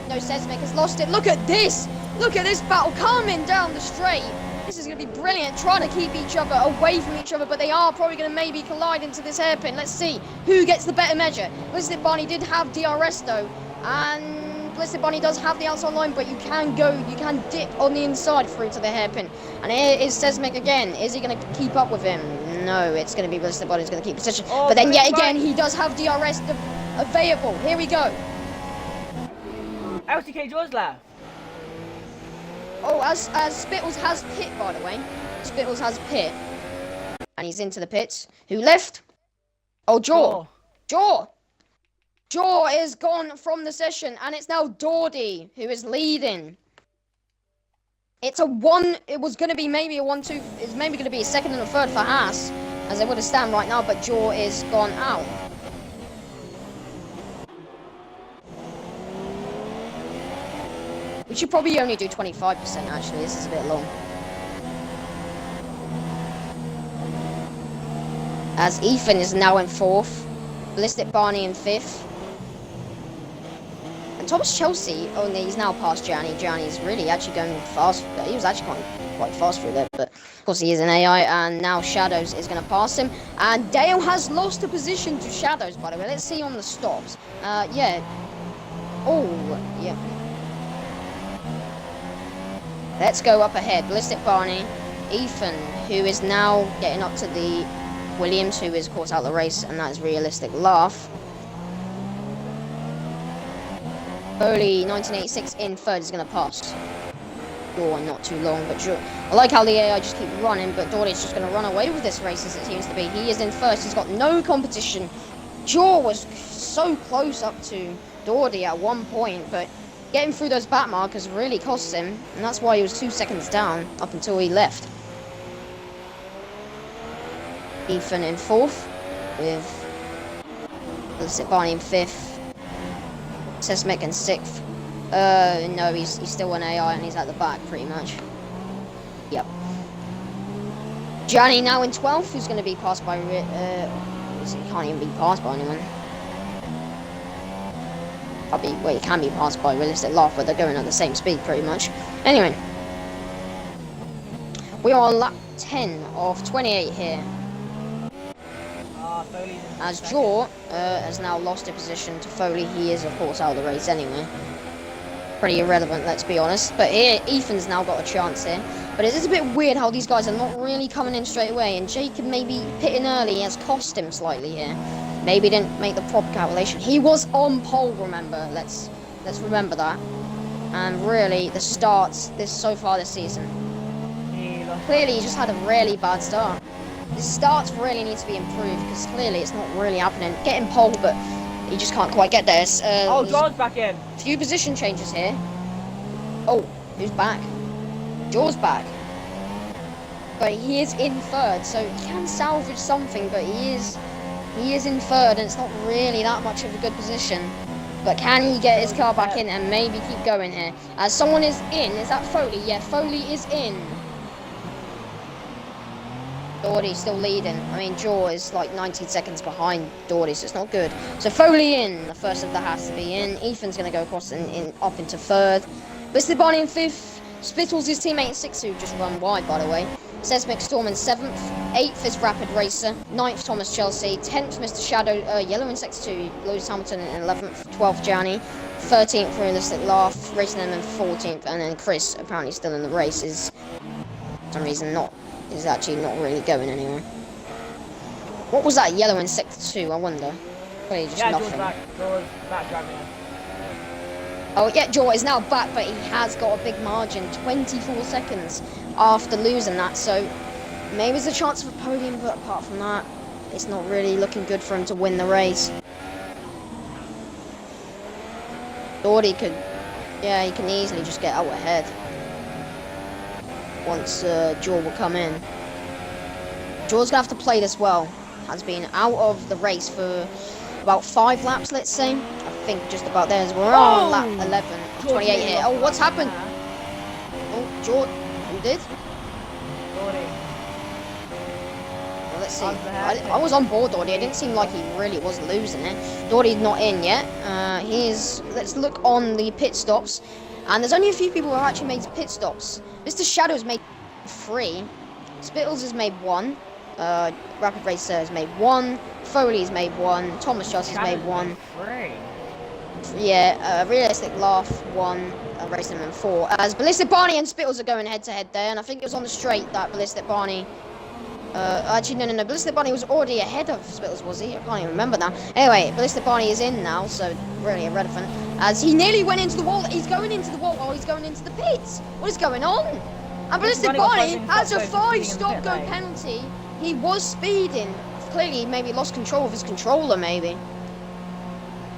No, Sesmic has lost it. Look at this. Look at this battle coming down the straight. This is going to be brilliant, trying to keep each other away from each other, but they are probably going to maybe collide into this hairpin. Let's see who gets the better measure. Blizzard Barney did have DRS though, and Blizzard Barney does have the outside line, but you can dip on the inside through to the hairpin. And here is Sesmic again. Is he going to keep up with him? No, it's going to be Blizzard Barney's going to keep position. Oh, but then yet again, he does have DRS available. Here we go. LCK Jaws left. Oh, as Spittles has pit, by the way. Spittles has pit. And he's into the pits. Who left? Oh, Jaw. Jaw is gone from the session, and it's now Dawdy who is leading. It's a one. It was going to be maybe a 1-2. It's maybe going to be a second and a third for Haas, as they would have stand right now, but Jaw is gone out. We should probably only do 25% actually, this is a bit long. As Ethan is now in 4th, Ballistic Barney in 5th. And Thomas Chelsea, oh no, he's now past Gianni. Gianni's really actually going fast. He was actually quite fast through there, but of course he is an AI, and now Shadows is going to pass him. And Dale has lost a position to Shadows, by the way. Let's see on the stops. Yeah. Oh, yeah. Let's go up ahead. Ballistic Barney, Ethan, who is now getting up to the Williams, who is of course out of the race, and that is Realistic Laugh. Foley 1986 in 3rd is going to pass. Jaw not too long, but Jaw. I like how the AI just keep running, but Dawdy's just going to run away with this race as it seems to be. He is in 1st. He's got no competition. Jaw was so close up to Dawdy at one point, but getting through those back markers really cost him, and that's why he was 2 seconds down up until he left. Ethan in 4th, with Ballistic Barney in 5th, Sesmic in 6th. No, he's still an AI and he's at the back pretty much. Yep. Gianni now in 12th, who's going to be passed by, he can't even be passed by anyone. Well, he can be passed by Realistic Laugh, but they're going at the same speed pretty much. Anyway, we are on lap 10 of 28 here. As Jaw has now lost a position to Foley. He is of course out of the race anyway. Pretty irrelevant, let's be honest. But here, Ethan's now got a chance here. But it is a bit weird how these guys are not really coming in straight away, and Jacob maybe pitting early has cost him slightly here. Maybe didn't make the proper calculation. He was on pole, remember. Let's remember that. And really, the starts so far this season. Clearly, he just had a really bad start. The starts really need to be improved because clearly it's not really happening. Getting pole, but he just can't quite get there. Oh, Jaw's back in. Few position changes here. Oh, who's back? Jaw's back. But he is in 3rd, so he can salvage something, but he is in 3rd, and it's not really that much of a good position. But can he get his car back in and maybe keep going here? As someone is in, is that Foley? Yeah, Foley is in. Dawdy's still leading. I mean, Jaw is like 19 seconds behind Dawdy, so it's not good. So Foley in, the first of the has to be in. Ethan's going to go across and up into 3rd. Blister Barney in 5th. Spittles his teammate in 6th, who just run wide, by the way. Sesmic Storm in 7th. 8th is Rapid Racer. 9th, Thomas Chelsea. 10th, Mr. Shadow, Yellow in 6th, 2. Lewis Hamilton in 11th. 12th, Gianni. 13th, Realistic Laugh. Racing them in 14th. And then Chris, apparently still in the race, is for some reason is actually not really going anywhere. What was that? Yellow in 6th, 2, I wonder. Probably just nothing. Jaw's back driving. Oh yeah, Jaw is now back, but he has got a big margin, 24 seconds after losing that, so maybe there's a chance of a podium, but apart from that, it's not really looking good for him to win the race. Thought he could, yeah, he can easily just get out ahead once Jaw will come in. Jaw's gonna have to play this well. Has been out of the race for about 5 laps, let's say. I think just about there as we're on lap 11, 28 here. Oh, what's happened? Oh, Jaw, who did? let's see. That's the I was on board Doherty. It didn't seem like he really was losing it. Doherty's not in yet. Let's look on the pit stops. And there's only a few people who have actually made pit stops. Mr. Shadow's made 3. Spittles has made 1. Rapid Racer has made 1. Foley's made 1. Thomas Chelsea's made 1. 3. Yeah, Realistic Laugh 1. Raceman 4. As Ballistic Barney and Spittles are going head to head there, and I think it was on the straight that Ballistic Barney. Actually, no. Ballistic Barney was already ahead of Spittles, was he? I can't even remember now. Anyway, Ballistic Barney is in now, so really irrelevant. As he nearly went into the wall. He's going into the wall while he's going into the pits. What is going on? And Ballistic Barney has a 5-stop go penalty. He was speeding. Clearly, maybe lost control of his controller, maybe.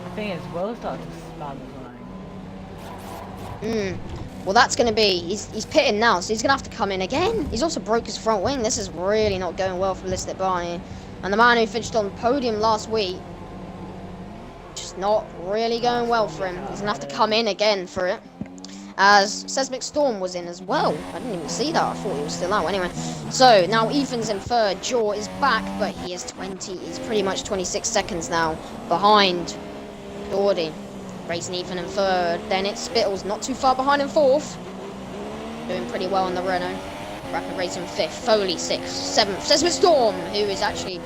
I think it's well started to spam as well. Well, that's going to be... He's pitting now, so he's going to have to come in again. He's also broke his front wing. This is really not going well for Ballistic Barney. And the man who finished on the podium last week, just not really going well for him. He's going to have to come in again for it. As Seismic Storm was in as well. I didn't even see that. I thought he was still out. Anyway, so now Ethan's in third. Jaw is back, but he is 20. He's pretty much 26 seconds now behind Doherty. Racing Ethan in third. Then it's Spittles, not too far behind in fourth. Doing pretty well on the Renault. Rapid Racing fifth. Foley sixth. Seventh. Seismic Storm, who is actually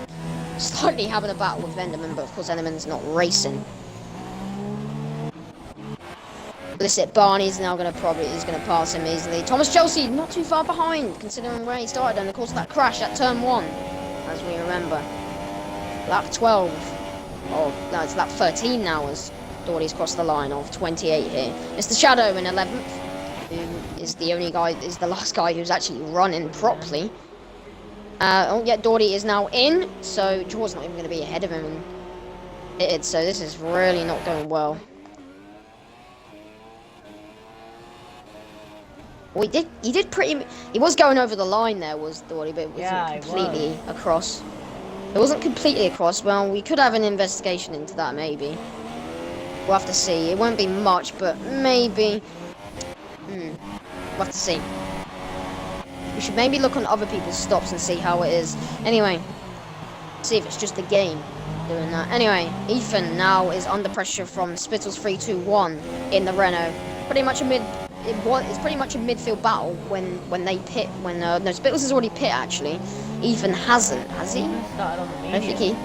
slightly having a battle with Enderman, but of course Enderman's not racing. Ballistic Barney's now going to pass him easily. Thomas Chelsea not too far behind, considering where he started, and of course that crash at turn 1, as we remember. Lap 12. Oh, no, it's lap 13 now as Doherty's crossed the line of 28 here. Mr. Shadow in 11th, who is the last guy who's actually running properly. Oh yeah, Doherty is now in, so Jaw's not even going to be ahead of him. So this is really not going well. Well, he was going over the line there, was Doherty, but it wasn't completely across. It wasn't completely across. Well, we could have an investigation into that, maybe. We'll have to see. It won't be much, but maybe. We'll have to see. We should maybe look on other people's stops and see how it is. Anyway, see if it's just a game doing that. Anyway, Ethan now is under pressure from Spittles 3-2-1 in the Renault. Pretty much it's pretty much a midfield battle when they pit. No, Spittles has already pit actually. Ethan hasn't, has he? I think he.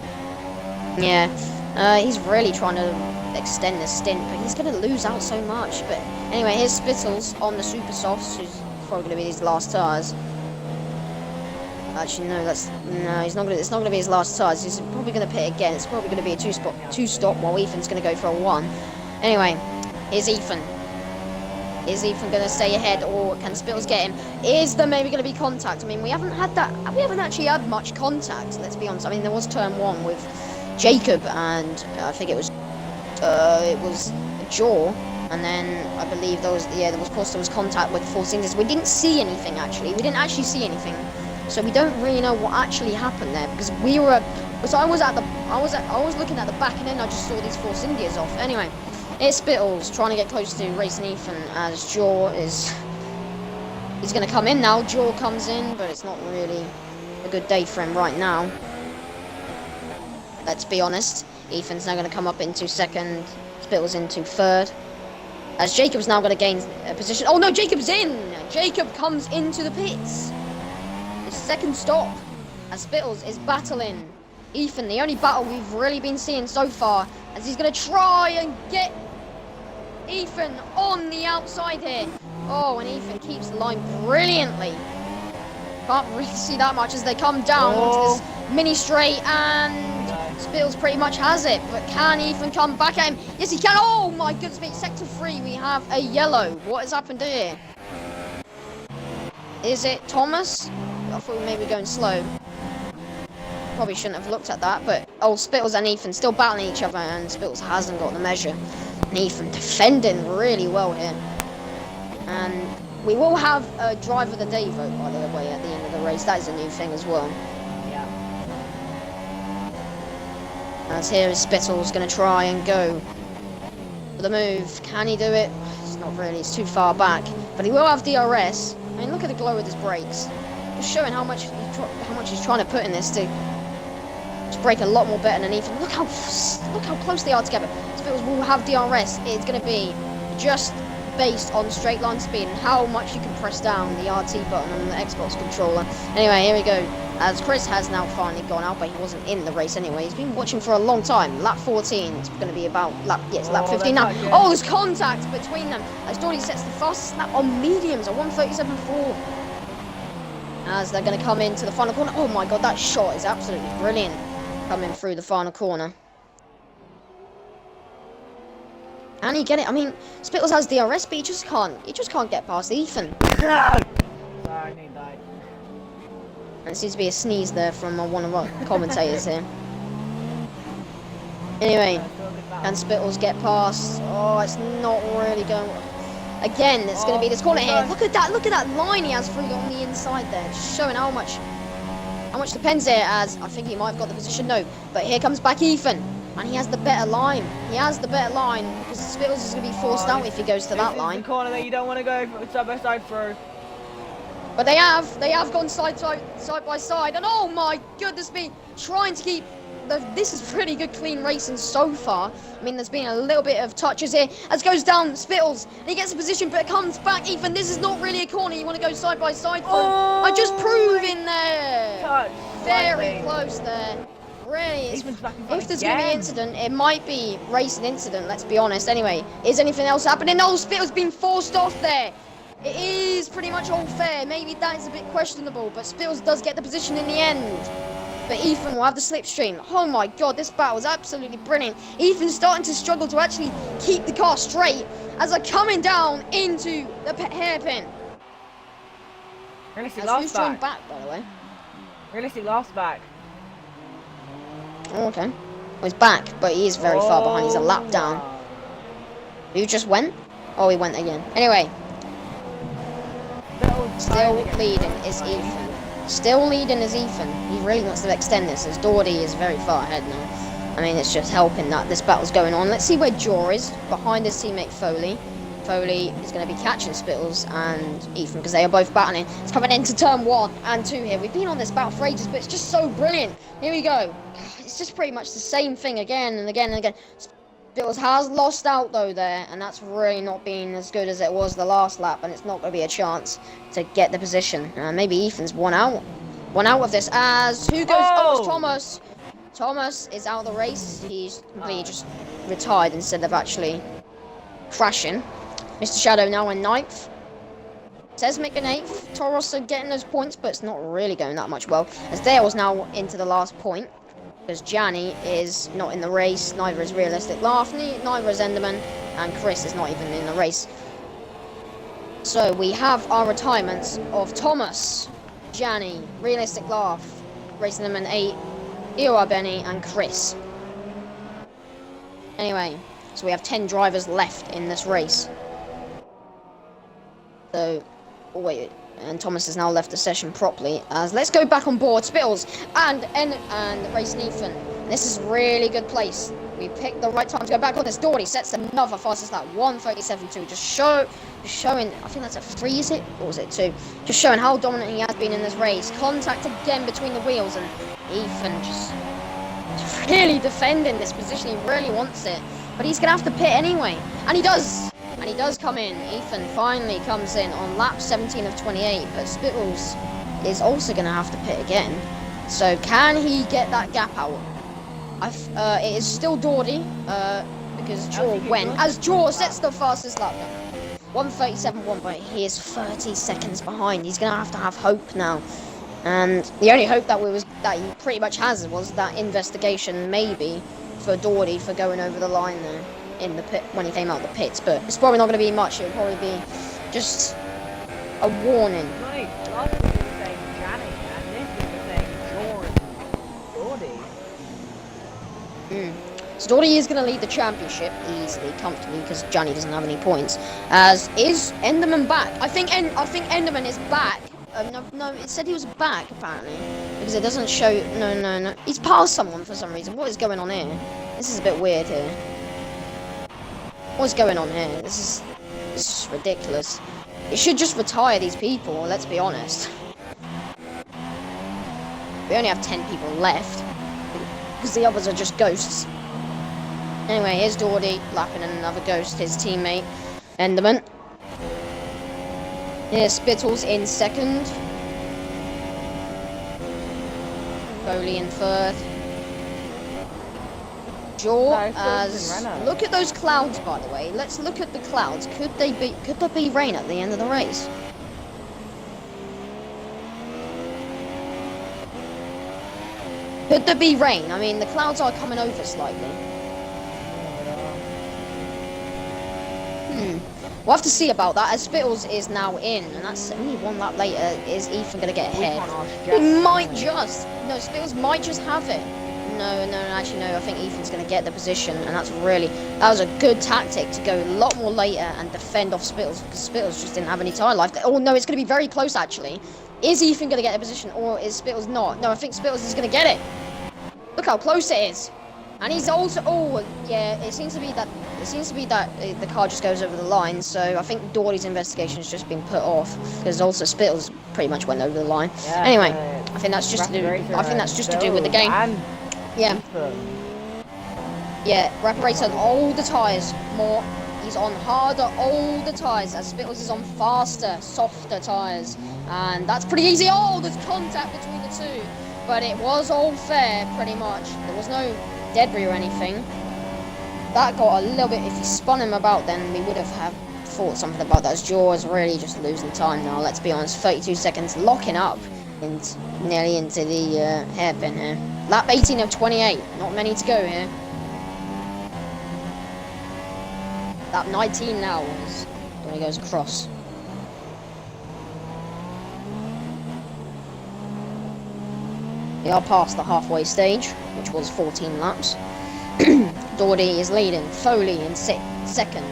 Yeah, he's really trying to extend the stint, but he's going to lose out so much. But anyway, here's Spittles on the Super Softs, who's probably going to be his last tires. Actually, no, he's not going to. It's not going to be his last tires. He's probably going to pit again. It's probably going to be a two-stop, while Ethan's going to go for a 1. Anyway, here's Ethan. Is Ethan going to stay ahead, or can Spittles get him? Is there maybe going to be contact? I mean, we haven't actually had much contact, let's be honest. I mean, there was turn 1 with Jacob, and I think it was Jaw, and then I believe there was contact with Force Indians. We didn't see anything actually. We didn't actually see anything, so we don't really know what actually happened there, because I was looking at the back, and then I just saw these Force Indians off. Anyway. It's Spittles trying to get close to Racing Ethan as Jaw he's going to come in now. Jaw comes in, but it's not really a good day for him right now. Let's be honest. Ethan's now going to come up into second. Spittles into third. As Jacob's now going to gain a position. Oh no, Jacob's in! Jacob comes into the pits. His second stop as Spittles is battling Ethan. The only battle we've really been seeing so far, as he's going to try and get Ethan on the outside here. Oh, and Ethan keeps the line brilliantly. Can't really see that much as they come down onto this mini straight, and Spittles pretty much has it. But can Ethan come back at him? Yes, he can. Oh my goodness me. Sector 3, we have a yellow. What has happened here? Is it Thomas? I thought we may be going slow. Probably shouldn't have looked at that, but Spittles and Ethan still battling each other, and Spittles hasn't got the measure. And Ethan defending really well here. And we will have a Driver of the Day vote, by the way, at the end of the race. That is a new thing as well. Yeah. As here is Spittles going to try and go for the move. Can he do it? It's not really, it's too far back. But he will have DRS. I mean, look at the glow of his brakes. Just showing how much he's trying to put in this to just brake a lot more better than Ethan. Look how close they are together. Spittles will have DRS. It's going to be just based on straight line speed and how much you can press down the RT button on the Xbox controller. Anyway, here we go. As Chris has now finally gone out, but he wasn't in the race anyway. He's been watching for a long time. Lap 14. It's going to be about lap 15 now. Oh, there's contact between them. As Doherty sets the fastest lap on mediums at 1:37.4. As they're going to come into the final corner. Oh my god, that shot is absolutely brilliant. Coming through the final corner. And he get it. I mean, Spittles has DRS, but he just can't get past Ethan. Sorry, I need that. And it seems to be a sneeze there from one of our commentators here. Anyway, and Spittles get past. Oh, it's not really going. Again, it's going to be this corner here. Look at that line he has through on the inside there, just showing how much depends there. As I think he might have got the position. No, but here comes back Ethan. And he has the better line. He has the better line because Spittles is going to be forced out if he goes to that line. This is the corner that you don't want to go side by side through. But they have gone side by side, and oh my goodness me, trying to keep. This is pretty good clean racing so far. I mean, there's been a little bit of touches here. As goes down Spittles, and he gets a position, but it comes back. Ethan, this is not really a corner you want to go side by side for. Oh, I just proved in there. Touch. Very close there. Really, if there's going to be incident, it might be racing incident, let's be honest. Anyway, is anything else happening? No, Spittles been forced off there. It is pretty much all fair. Maybe that is a bit questionable, but Spittles does get the position in the end. But Ethan will have the slipstream. Oh my god, this battle is absolutely brilliant. Ethan's starting to struggle to actually keep the car straight as they're coming down into the hairpin. Realistic last back. Back, by the way. Realistic last back. Oh, okay. Well, he's back, but he is very far behind. He's a lap down. Who just went? Oh, he went again. Anyway. Still leading is Ethan. Still leading is Ethan. He really wants to extend this as Doherty is very far ahead now. I mean, it's just helping that this battle's going on. Let's see where Jaw is. Behind his teammate Foley. Foley is going to be catching Spittles and Ethan because they are both battling. It's coming into turn 1 and 2 here. We've been on this battle for ages, but it's just so brilliant. Here we go. It's just pretty much the same thing again and again and again. Spittles has lost out though there, and that's really not been as good as it was the last lap, and it's not going to be a chance to get the position. Maybe Ethan's one out of this. As who goes? Oh, it's Thomas. Thomas is out of the race. He's completely just retired instead of actually crashing. Mr. Shadow now in 9th. Sesmic in 8th. Toros are getting those points, but it's not really going that much well. As Dale's now into the last point. Because Gianni is not in the race. Neither is Realistic Laugh. Neither is Enderman. And Chris is not even in the race. So we have our retirements of Thomas, Gianni, Realistic Laugh, Racing them in 8, EOR Benny, and Chris. Anyway, so we have 10 drivers left in this race. So, wait, and Thomas has now left the session properly. As let's go back on board, Spittles and Racing Ethan. This is a really good place. We picked the right time to go back on this. Doherty sets another fastest lap, 1:37.2. Just showing. I think that's a 3, is it? Or was it 2? Just showing how dominant he has been in this race. Contact again between the wheels, and Ethan just really defending this position. He really wants it, but he's gonna have to pit anyway, and he does. And he does come in. Ethan finally comes in on lap 17 of 28, but Spittles is also going to have to pit again. So can he get that gap out? It is still Doherty, because Jaw went. As Jaw sets the fastest lap down. 1:37.1, but he is 30 seconds behind. He's going to have hope now. And the only hope that he pretty much has was that investigation, maybe, for Doherty for going over the line there in the pit when he came out the pits, but it's probably not going to be much. It'll probably be just a warning. Right, last week we were saying Gianni, and this week we're saying Doherty. So Doherty is going to lead the championship easily, comfortably, because Gianni doesn't have any points. As is Enderman back? I think Enderman is back. No, it said he was back apparently, because it doesn't show. No. He's passed someone for some reason. What is going on here? This is a bit weird here. What's going on here? This is ridiculous. It should just retire these people, let's be honest. We only have 10 people left. because the others are just ghosts. Anyway, here's Doherty lapping another ghost, his teammate, Enderman. Here's Spittles in second. Foley in third. Jaw as... Look at those clouds, by the way. Let's look at the clouds. Could there be rain at the end of the race? Could there be rain? I mean, the clouds are coming over slightly. We'll have to see about that, as Spittles is now in, and that's only one lap later. Is Ethan going to get ahead? He might just. No, Spittles might just have it. No, actually no, I think Ethan's going to get the position, and that was a good tactic to go a lot more later and defend off Spittles, because Spittles just didn't have any tyre life. Oh no, it's going to be very close actually. Is Ethan going to get the position, or is Spittles not? No, I think Spittles is going to get it. Look how close it is. And he's also, oh yeah, it seems to be that the car just goes over the line, so I think Doherty's investigation has just been put off, because also Spittles pretty much went over the line. Yeah, anyway, I think that's just to do with the game. Yeah. Yeah, Reparator on all the tyres more. He's on harder all the tyres, as Spittles is on faster, softer tyres. And that's pretty easy. Oh, there's contact between the two. But it was all fair, pretty much. There was no debris or anything. That got a little bit, if he spun him about, then we would have thought something about that. As Jaw is really just losing time now, let's be honest. 32 seconds, locking up nearly into the hairpin here. Lap 18 of 28, not many to go here. Lap 19 now is when he goes across. We are past the halfway stage, which was 14 laps. Doherty is leading, Foley in second.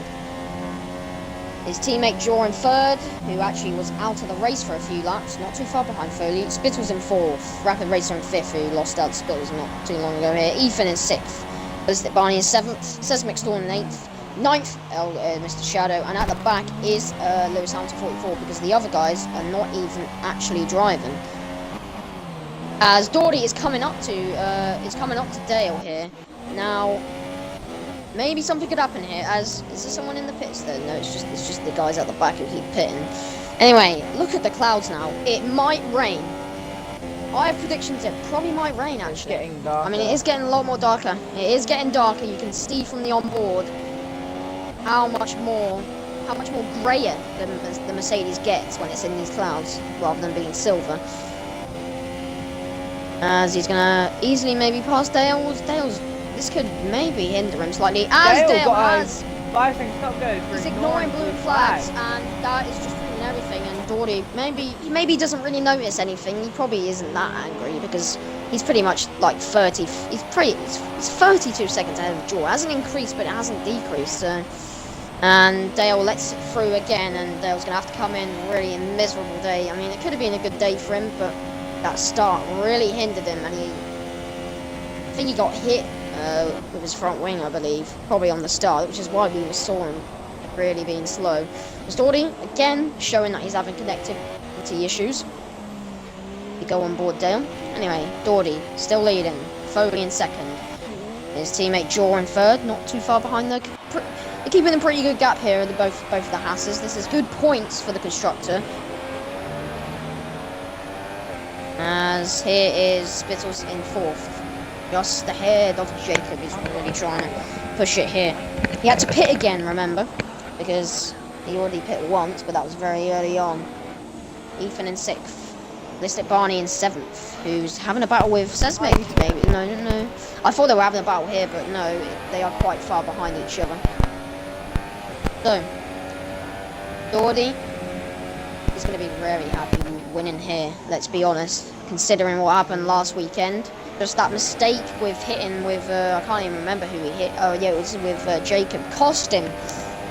His teammate Jaw in third, who actually was out of the race for a few laps, not too far behind Foley. Spittles in fourth, Rapid Racer in fifth, who lost out to Spittles not too long ago here. Ethan in sixth, Ballistic Barney in seventh, Seismic Storm in eighth, ninth, Mr. Shadow, and at the back is Lewis Hamilton 44, because the other guys are not even actually driving. As Doherty is coming up to Dale here. Now, maybe something could happen here. Is there someone in the pits though? No, it's just the guys at the back who keep pitting. Anyway, look at the clouds now. It might rain. I have predictions it probably might rain actually. It's getting darker. I mean, it is getting a lot more darker. It is getting darker. You can see from the onboard how much more grayer the Mercedes gets when it's in these clouds rather than being silver. As he's gonna easily maybe pass Dale's. This could maybe hinder him slightly. As Dale has. He's ignoring blue flags, and that is just ruining everything. And Doherty maybe doesn't really notice anything. He probably isn't that angry because he's pretty much like 30. He's 32 seconds ahead of Jaw. It hasn't increased, but it hasn't decreased. So. And Dale lets it through again, and Dale's gonna have to come in really a miserable day. I mean, it could have been a good day for him, but that start really hindered him, and I think he got hit with his front wing, I believe, probably on the start, which is why we saw him really being slow. Doherty, again, showing that he's having connectivity issues. We go on board Dale. Anyway, Doherty still leading, Foley in second. His teammate Jaw in third, not too far behind though. They're keeping a pretty good gap here, both of the Hasses. This is good points for the constructor. As here is Spittles in fourth, just ahead of Jacob. He's really trying to push it here. He had to pit again, remember, because he already pit once, but that was very early on. Ethan in sixth, Ballistic Barney in seventh, who's having a battle with Seismic. Maybe no. I thought they were having a battle here, but no, they are quite far behind each other. So, Doherty is going to be very happy winning here, let's be honest, considering what happened last weekend. Just that mistake with hitting with, I can't even remember who he hit. Oh yeah, it was with Jacob. Cost him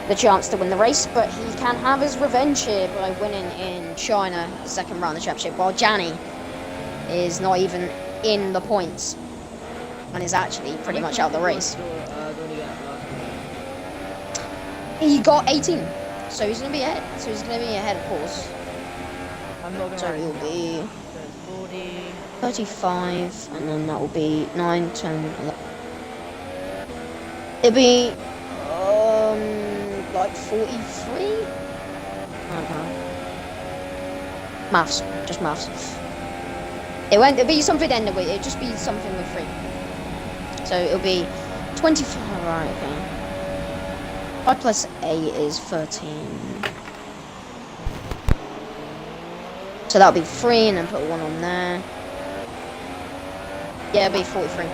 the chance to win the race, but he can have his revenge here by winning in China, the second round of the championship, while Gianni is not even in the points and is actually pretty much out of the race. He got 18, so he's going to be ahead. So he's going to be ahead, of course. I'm not going to. So he'll be. 40. 35, and then that will be 9, 10, 11. It'll be like 43. I don't know. Maths, just maths. It'll be something ended with. It'll just be something with 3. So it'll be 25. Right, okay. 5 plus 8 is 13. So that'll be 3, and then put 1 on there. Yeah, it'll be 43.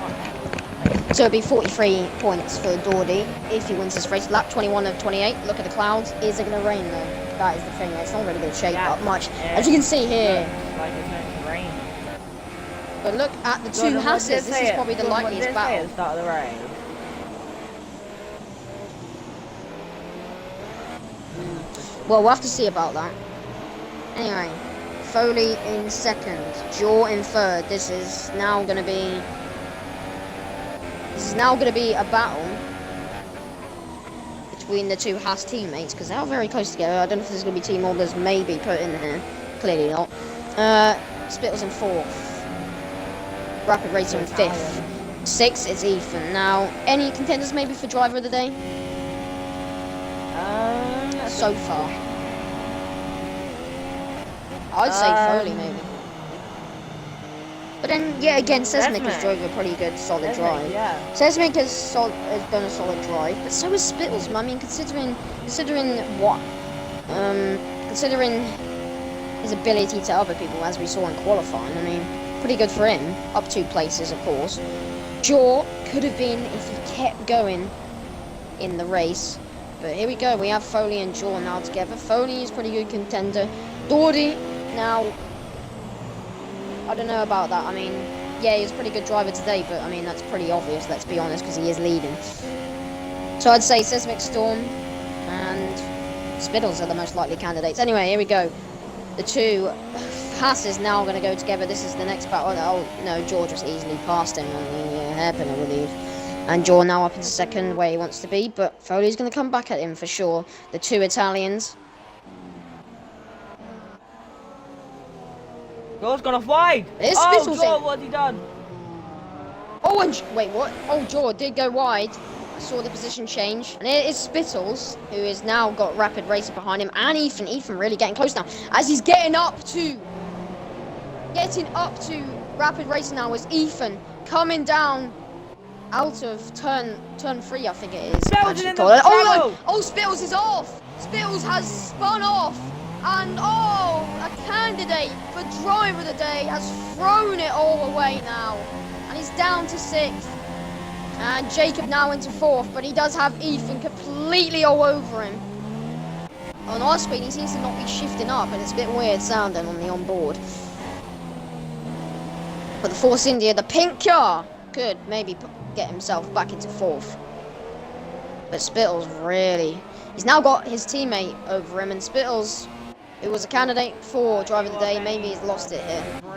So it'll be 43 points for Dawdy if he wins this race. Lap 21 of 28. Look at the clouds. Is it going to rain though? That is the thing. It's not really going to shape up much. As you can see here. Like it's going to rain. But look at the two Hasses. This is probably the likeliest battle. At the start of the race. Well, we'll have to see about that. Anyway, Foley in second, Jaw in third. This is now going to be a battle between the two Haas teammates because they are very close together. I don't know if there's going to be team orders maybe put in here. Clearly not. Spittles in fourth. Rapid Racer in fifth. Sixth is Ethan. Now, any contenders maybe for driver of the day? So far, I'd say Foley maybe. But then, yeah, again, Sesmic has drove a pretty good, solid drive. Yeah. Sesmic has done a solid drive, but so has Spittles. I mean, considering his ability to other people, as we saw in qualifying, I mean, pretty good for him. Up 2 places, of course. Jaw could have been if he kept going in the race. But here we go, we have Foley and Jaw now together. Foley is pretty good contender. Dawdy, now, I don't know about that. I mean, yeah, he's a pretty good driver today, but I mean, that's pretty obvious, let's be honest, because he is leading. So I'd say Seismic Storm and Spittles are the most likely candidates. Anyway, here we go. The two Hasses now going to go together. This is the next battle. Oh, no, Jaw just easily passed him on the hairpin, I believe. And Jaw now up into second where he wants to be, but Foley's going to come back at him for sure. The two Italians. Jaw's gone off wide! It's oh, Spittles Jaw, in. what's he done? Oh, and wait, what? Oh, Jaw did go wide. I saw the position change. And it is Spittles, who has now got Rapid Racer behind him, and Ethan. Ethan really getting close now. As he's getting up to Rapid Racer now is Ethan coming down out of turn 3, I think it is. Oh, Spittles is off. Spittles has spun off. And a candidate for driver of the day has thrown it all away now. And he's down to 6th. And Jacob now into 4th, but he does have Ethan completely all over him. On our screen, he seems to not be shifting up, and it's a bit weird sounding on the onboard. But the Force India, the pink car, could maybe get himself back into 4th. But Spittles really... He's now got his teammate over him, and Spittles, who was a candidate for driver of the day, maybe he's lost it here. On the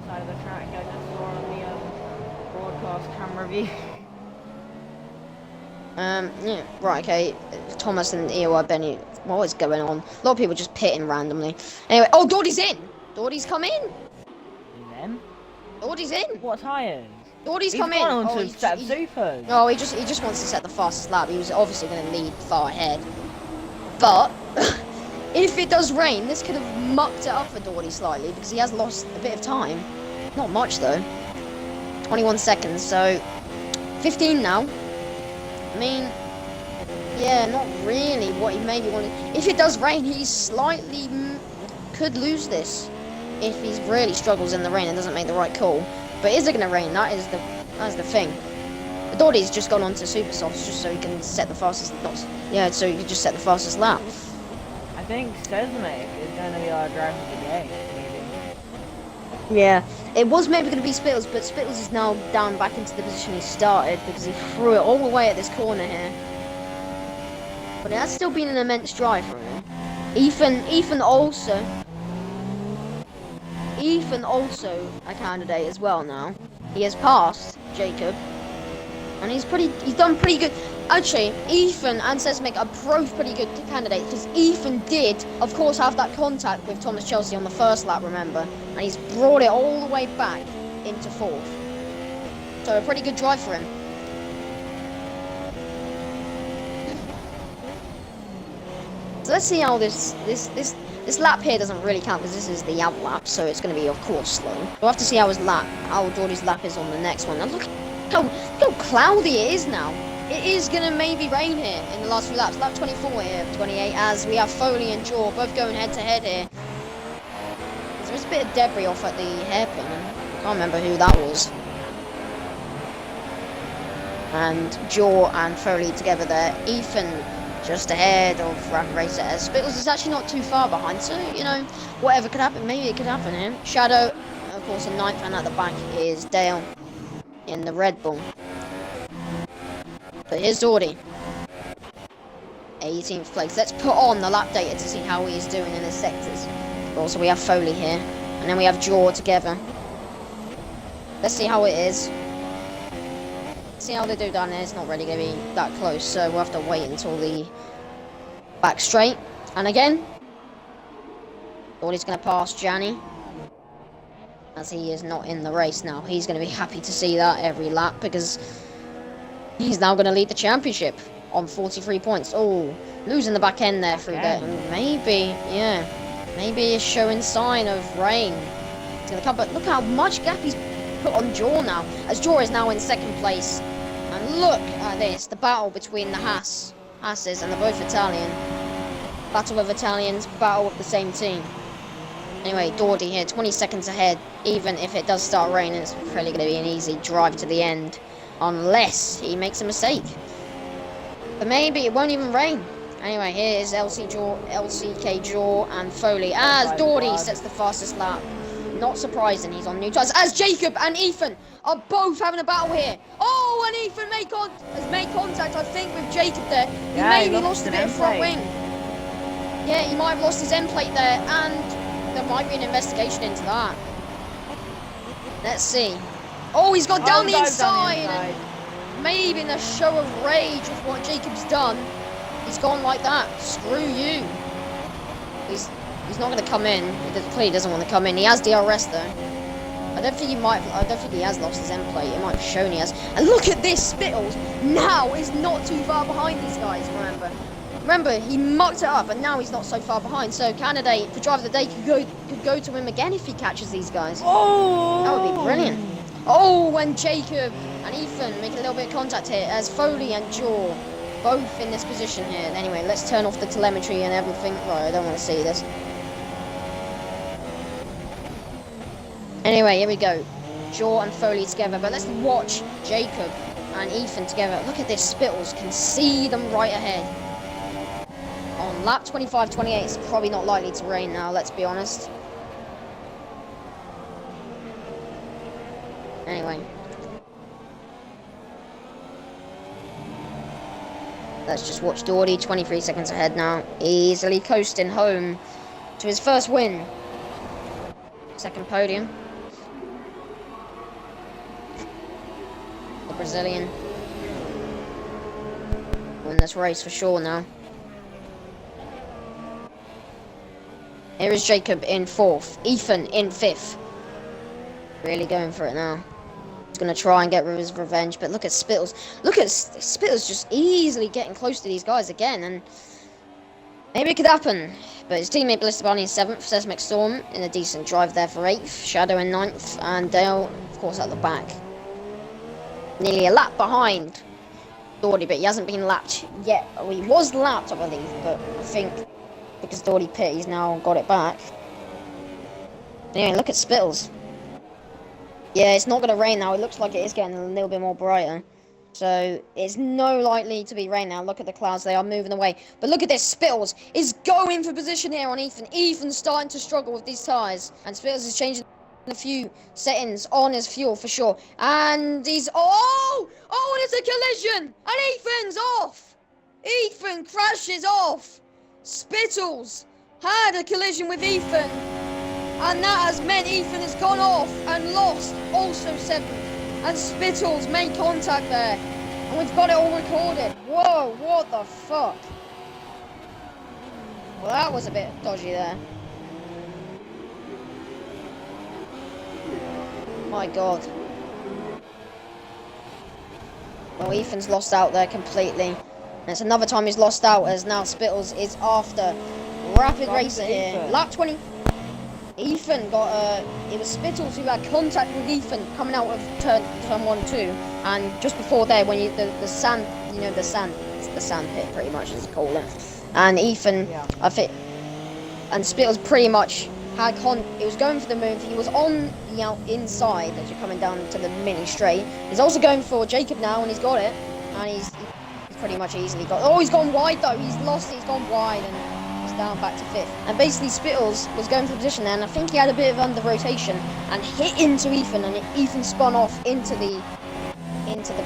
side of the track, I just saw on the broadcast camera view. Yeah, right, okay. Thomas and EOR Benny, what is going on? A lot of people just pitting randomly. Anyway, oh, Dawdy's in! Dawdy's come in! Then? Dawdy's in! What tyres? Dawdy's come in! He's gone on to set supers. No, he just wants to set the fastest lap. He was obviously going to lead far ahead. But, if it does rain, this could have mucked it up for Dawdy slightly, because he has lost a bit of time. Not much, though. 21 seconds, so 15 now. I mean, yeah, not really what he maybe wanted. If it does rain, he slightly could lose this. If he really struggles in the rain and doesn't make the right call. But is it going to rain? That is the thing. But Dawdy's just gone on to super softs just so he can set the fastest. So he can just set the fastest lap. I think Sesmic is going to be our driver of the day. Maybe. Yeah, it was maybe going to be Spittles, but Spittles is now down back into the position he started because he threw it all the way at this corner here. But it has still been an immense drive for him. Ethan also a candidate as well now. He has passed Jacob, and he's done pretty good. Actually, Ethan and Sesmic are both pretty good candidates because Ethan did, of course, have that contact with Thomas Chelsea on the first lap, remember? And he's brought it all the way back into 4th. So a pretty good drive for him. So let's see how this lap here doesn't really count because this is the out lap, so it's going to be, of course, slow. We'll have to see how Geordie's lap is on the next one. And look how cloudy it is now. It is going to maybe rain here in the last few laps. Lap 24 here, 28, as we have Foley and Jaw both going head-to-head here. There's a bit of debris off at the hairpin. I can't remember who that was. And Jaw and Foley together there. Ethan just ahead of Rapid Racer, as Spittles is actually not too far behind. So, you know, whatever could happen, maybe it could happen here. Shadow, of course, in 9th, and at the back is Dale in the Red Bull. But here's Geordie, 18th place. Let's put on the lap data to see how he is doing in his sectors. Also, we have Foley here, and then we have Jaw together. Let's see how it is. See how they do down there. It's not really going to be that close, so we'll have to wait until the back straight. And again, Geordie's going to pass Gianni, as he is not in the race now. He's going to be happy to see that every lap because he's now going to lead the championship on 43 points. Oh, losing the back end there through there. Maybe it's showing sign of rain. It's going to come, but look how much gap he's put on Jaw now, as Jaw is now in 2nd place. And look at this, the battle between the Hasses, and they're both Italian. Battle of Italians, battle of the same team. Anyway, Geordie here, 20 seconds ahead. Even if it does start raining, it's probably going to be an easy drive to the end. Unless he makes a mistake. But maybe it won't even rain. Anyway, here's LCK Jaw and Foley. As Geordie sets the fastest lap. Not surprising, he's on new tyres. As Jacob and Ethan are both having a battle here. Oh, and Ethan has made contact, I think, with Jacob there. He maybe lost a bit of front wing. Yeah, he might have lost his end plate there. And there might be an investigation into that. Let's see. Oh, he's got down the inside. And maybe in a show of rage with what Jacob's done, he's gone like that. Screw you. He's not going to come in. He clearly doesn't want to come in. He has DRS though. I don't think he has lost his end plate. It might have shown he has. And look at this, Spittles now is not too far behind these guys. Remember, he mucked it up, and now he's not so far behind. So candidate for driver of the day could go to him again if he catches these guys. Oh, that would be brilliant. Oh, and Jacob and Ethan make a little bit of contact here as Foley and Jaw both in this position here. Anyway, let's turn off the telemetry and everything. Right, I don't want to see this. Anyway, here we go. Jaw and Foley together, but let's watch Jacob and Ethan together. Look at this, Spittles can see them right ahead. On lap 25-28, it's probably not likely to rain now, let's be honest. Anyway. Let's just watch Geordie, 23 seconds ahead now. Easily coasting home to his first win. 2nd podium. The Brazilian. Win this race for sure now. Here is Jacob in 4th. Ethan in 5th. Really going for it now. He's going to try and get his revenge, but look at Spittles. Look at Spittles just easily getting close to these guys again, and maybe it could happen. But his teammate Blisterbunny in 7th, Seismic Storm in a decent drive there for 8th, Shadow in 9th, and Dale, of course, at the back. Nearly a lap behind Geordie, but he hasn't been lapped yet. Oh, he was lapped, I believe, but I think because Geordie pit, he's now got it back. Anyway, look at Spittles. Yeah, it's not going to rain now. It looks like it is getting a little bit more brighter. So, it's no likely to be rain now. Look at the clouds. They are moving away. But look at this. Spittles is going for position here on Ethan. Ethan's starting to struggle with these tyres. And Spittles is changing a few settings on his fuel for sure. And he's... Oh, and it's a collision. And Ethan's off. Ethan crashes off. Spittles had a collision with Ethan. And that has meant Ethan has gone off and lost also 7th. And Spittles made contact there. And we've got it all recorded. Whoa, what the fuck? Well, that was a bit dodgy there. My god. Well, Ethan's lost out there completely. And it's another time he's lost out as now Spittles is after. Rapid racer here. Lap 20. Ethan got it was Spittles who had contact with Ethan coming out of turn 1, 2, and just before there when the sand, you know, the sand pit pretty much as you call it, and Ethan, Yeah. I think, and Spittles pretty much had it was going for the move. He was on the inside as you're coming down to the mini straight. He's also going for Jacob now, and he's got it, and he's pretty much easily got. Oh, he's gone wide though. He's lost it. He's gone wide and. Down back to 5th, and basically Spittles was going for position there, and I think he had a bit of under rotation and hit into Ethan, and Ethan spun off into the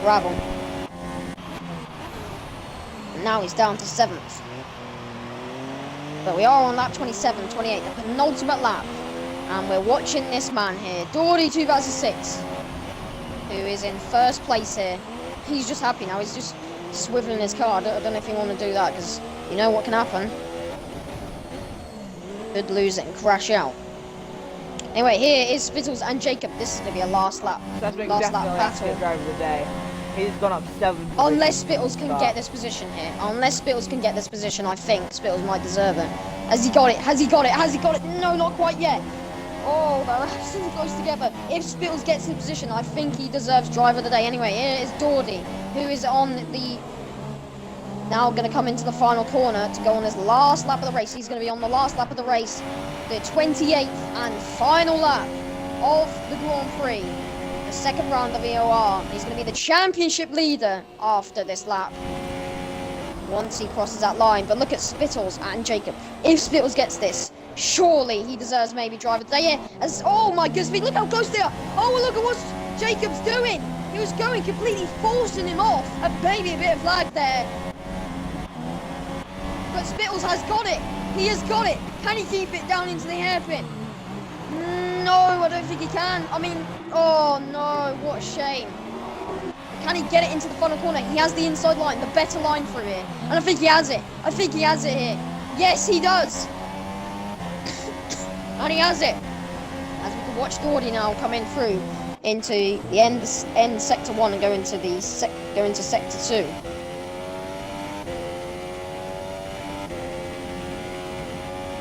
gravel. And now he's down to 7th. But we are on lap 27, 28, the penultimate lap, and we're watching this man here, Dory 2006, who is in 1st place here. He's just happy now. He's just swiveling his car. I don't know if you want to do that because you know what can happen. Could lose it and crash out. Anyway, here is Spittles and Jacob. This is going to be a last lap battle. Driver of the day. He's gone up 7. Unless Spittles can get this position here. Unless Spittles can get this position, I think Spittles might deserve it. Has he got it? Has he got it? Has he got it? No, not quite yet. Oh, they're absolutely close together. If Spittles gets the position, I think he deserves driver of the day. Anyway, here is Doherty, who is on the... Now going to come into the final corner to go on his last lap of the race. He's going to be on the last lap of the race, the 28th and final lap of the Grand Prix, the 2nd round of EOR. He's going to be the championship leader after this lap, once he crosses that line. But look at Spittles and Jacob. If Spittles gets this, surely he deserves maybe driver of the day. As, oh my goodness, look how close they are. Oh, look at what Jacob's doing. He was going completely forcing him off. And maybe a bit of lag there. But Spittles has got it. He has got it. Can he keep it down into the hairpin? No, I don't think he can. I mean, oh no, what a shame. Can he get it into the final corner? He has the inside line, the better line through here. And I think he has it. I think he has it here. Yes, he does. And he has it. As we can watch Doherty now come in through into the end sector 1 and go into sector 2.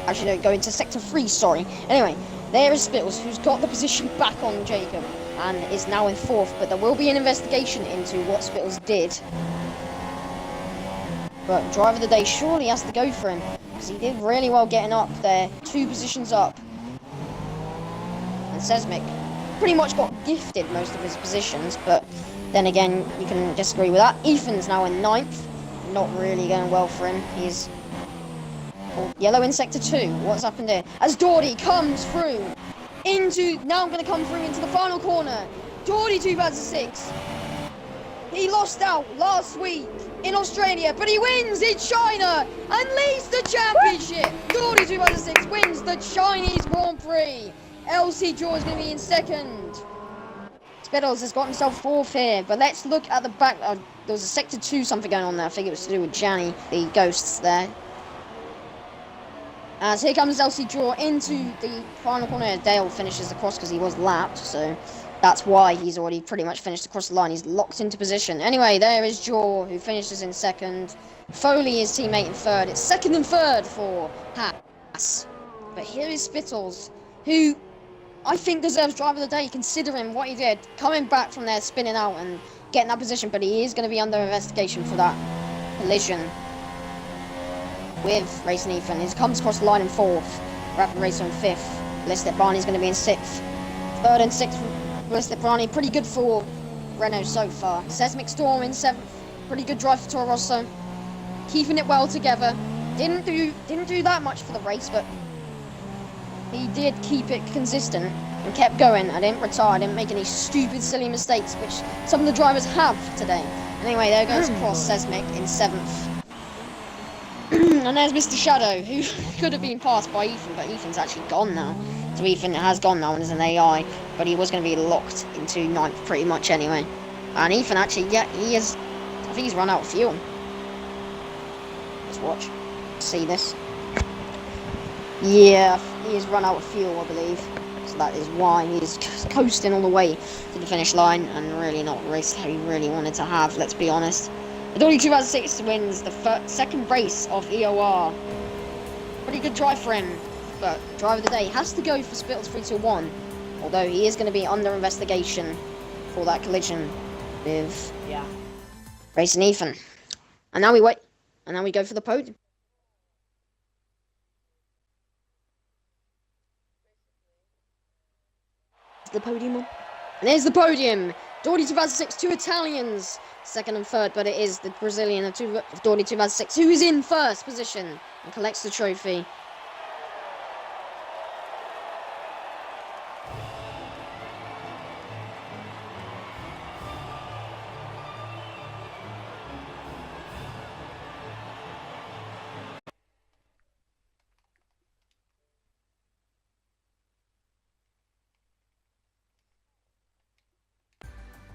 Actually, no, go into sector 3, sorry. Anyway, there is Spittles, who's got the position back on Jacob and is now in 4th, but there will be an investigation into what Spittles did. But driver of the day surely has to go for him, because he did really well getting up there, 2 positions up. And Sesmic pretty much got gifted most of his positions, but then again, you can disagree with that. Ethan's now in 9th, not really going well for him. He's yellow in sector 2. What's happened there? As Doherty comes through into, now I'm going to come through into the final corner. Doherty 2006. He lost out last week in Australia, but he wins in China and leads the championship. Doherty 2006 wins the Chinese Grand Prix. LC George is going to be in 2nd. Spittles has got himself 4th here, but let's look at the back. There was a sector 2 something going on there. I think it was to do with Janny, the ghosts there. As here comes LC Draw into the final corner. Dale finishes across because he was lapped, so that's why he's already pretty much finished across the line. He's locked into position. Anyway, there is Jaw, who finishes in 2nd. Foley is teammate in 3rd. It's 2nd and 3rd for Haas. But here is Spittles, who I think deserves driver of the day, considering what he did, coming back from there, spinning out and getting that position. But he is going to be under investigation for that collision with Racing Ethan. He comes across the line in 4th. Rapid Racer in 5th. Listed Barney's going to be in 6th. 3rd and 6th. Listed Barney, pretty good for Renault so far. Sesmic Storm in 7th. Pretty good drive for Toro Rosso. Keeping it well together. Didn't do that much for the race, but he did keep it consistent and kept going. I didn't retire. I didn't make any stupid, silly mistakes, which some of the drivers have today. Anyway, there goes across Sesmic in 7th. And there's Mr. Shadow, who could have been passed by Ethan, but Ethan's actually gone now. So Ethan has gone now and is an AI, but he was going to be locked into 9th pretty much anyway. And Ethan actually, yeah, he is think he's run out of fuel. Let's watch. See this. Yeah, he has run out of fuel, I believe. So that is why he's coasting all the way to the finish line and really not a race that he really wanted to have, let's be honest. Adori 2006 wins the second race of EOR. Pretty good drive for him, but driver of the day has to go for Spittles 321, although he is going to be under investigation for that collision with Racing Ethan. And now we wait, and now we go for the podium. The podium on. And there's the podium. Doherty 2006, 2 Italians, second and third, but it is the Brazilian of Doherty 2006 who is in first position and collects the trophy.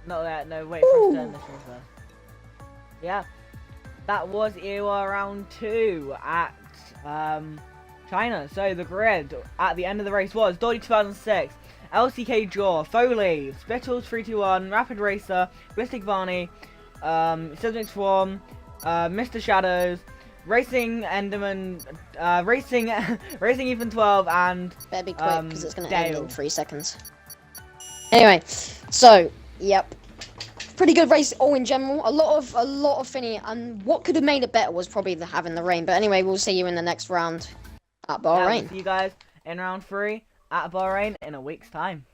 Not that, no, wait for us to turn this one first. Yeah, that was EOR round 2 at China. So the grid at the end of the race was Dolly 2006, LCK Jaw, Foley, Spittles 321, Rapid Racer, Ballistic Varney, Cosmic Swarm, Mr. Shadows, Racing Enderman, Racing Ethan 12, and better be quick because it's going to end in 3 seconds. Anyway, so yep, pretty good race all in general. A lot of thingy, and what could have made it better was probably having the rain. But anyway, we'll see you in the next round at Bahrain. See you guys in round 3 at Bahrain in a week's time.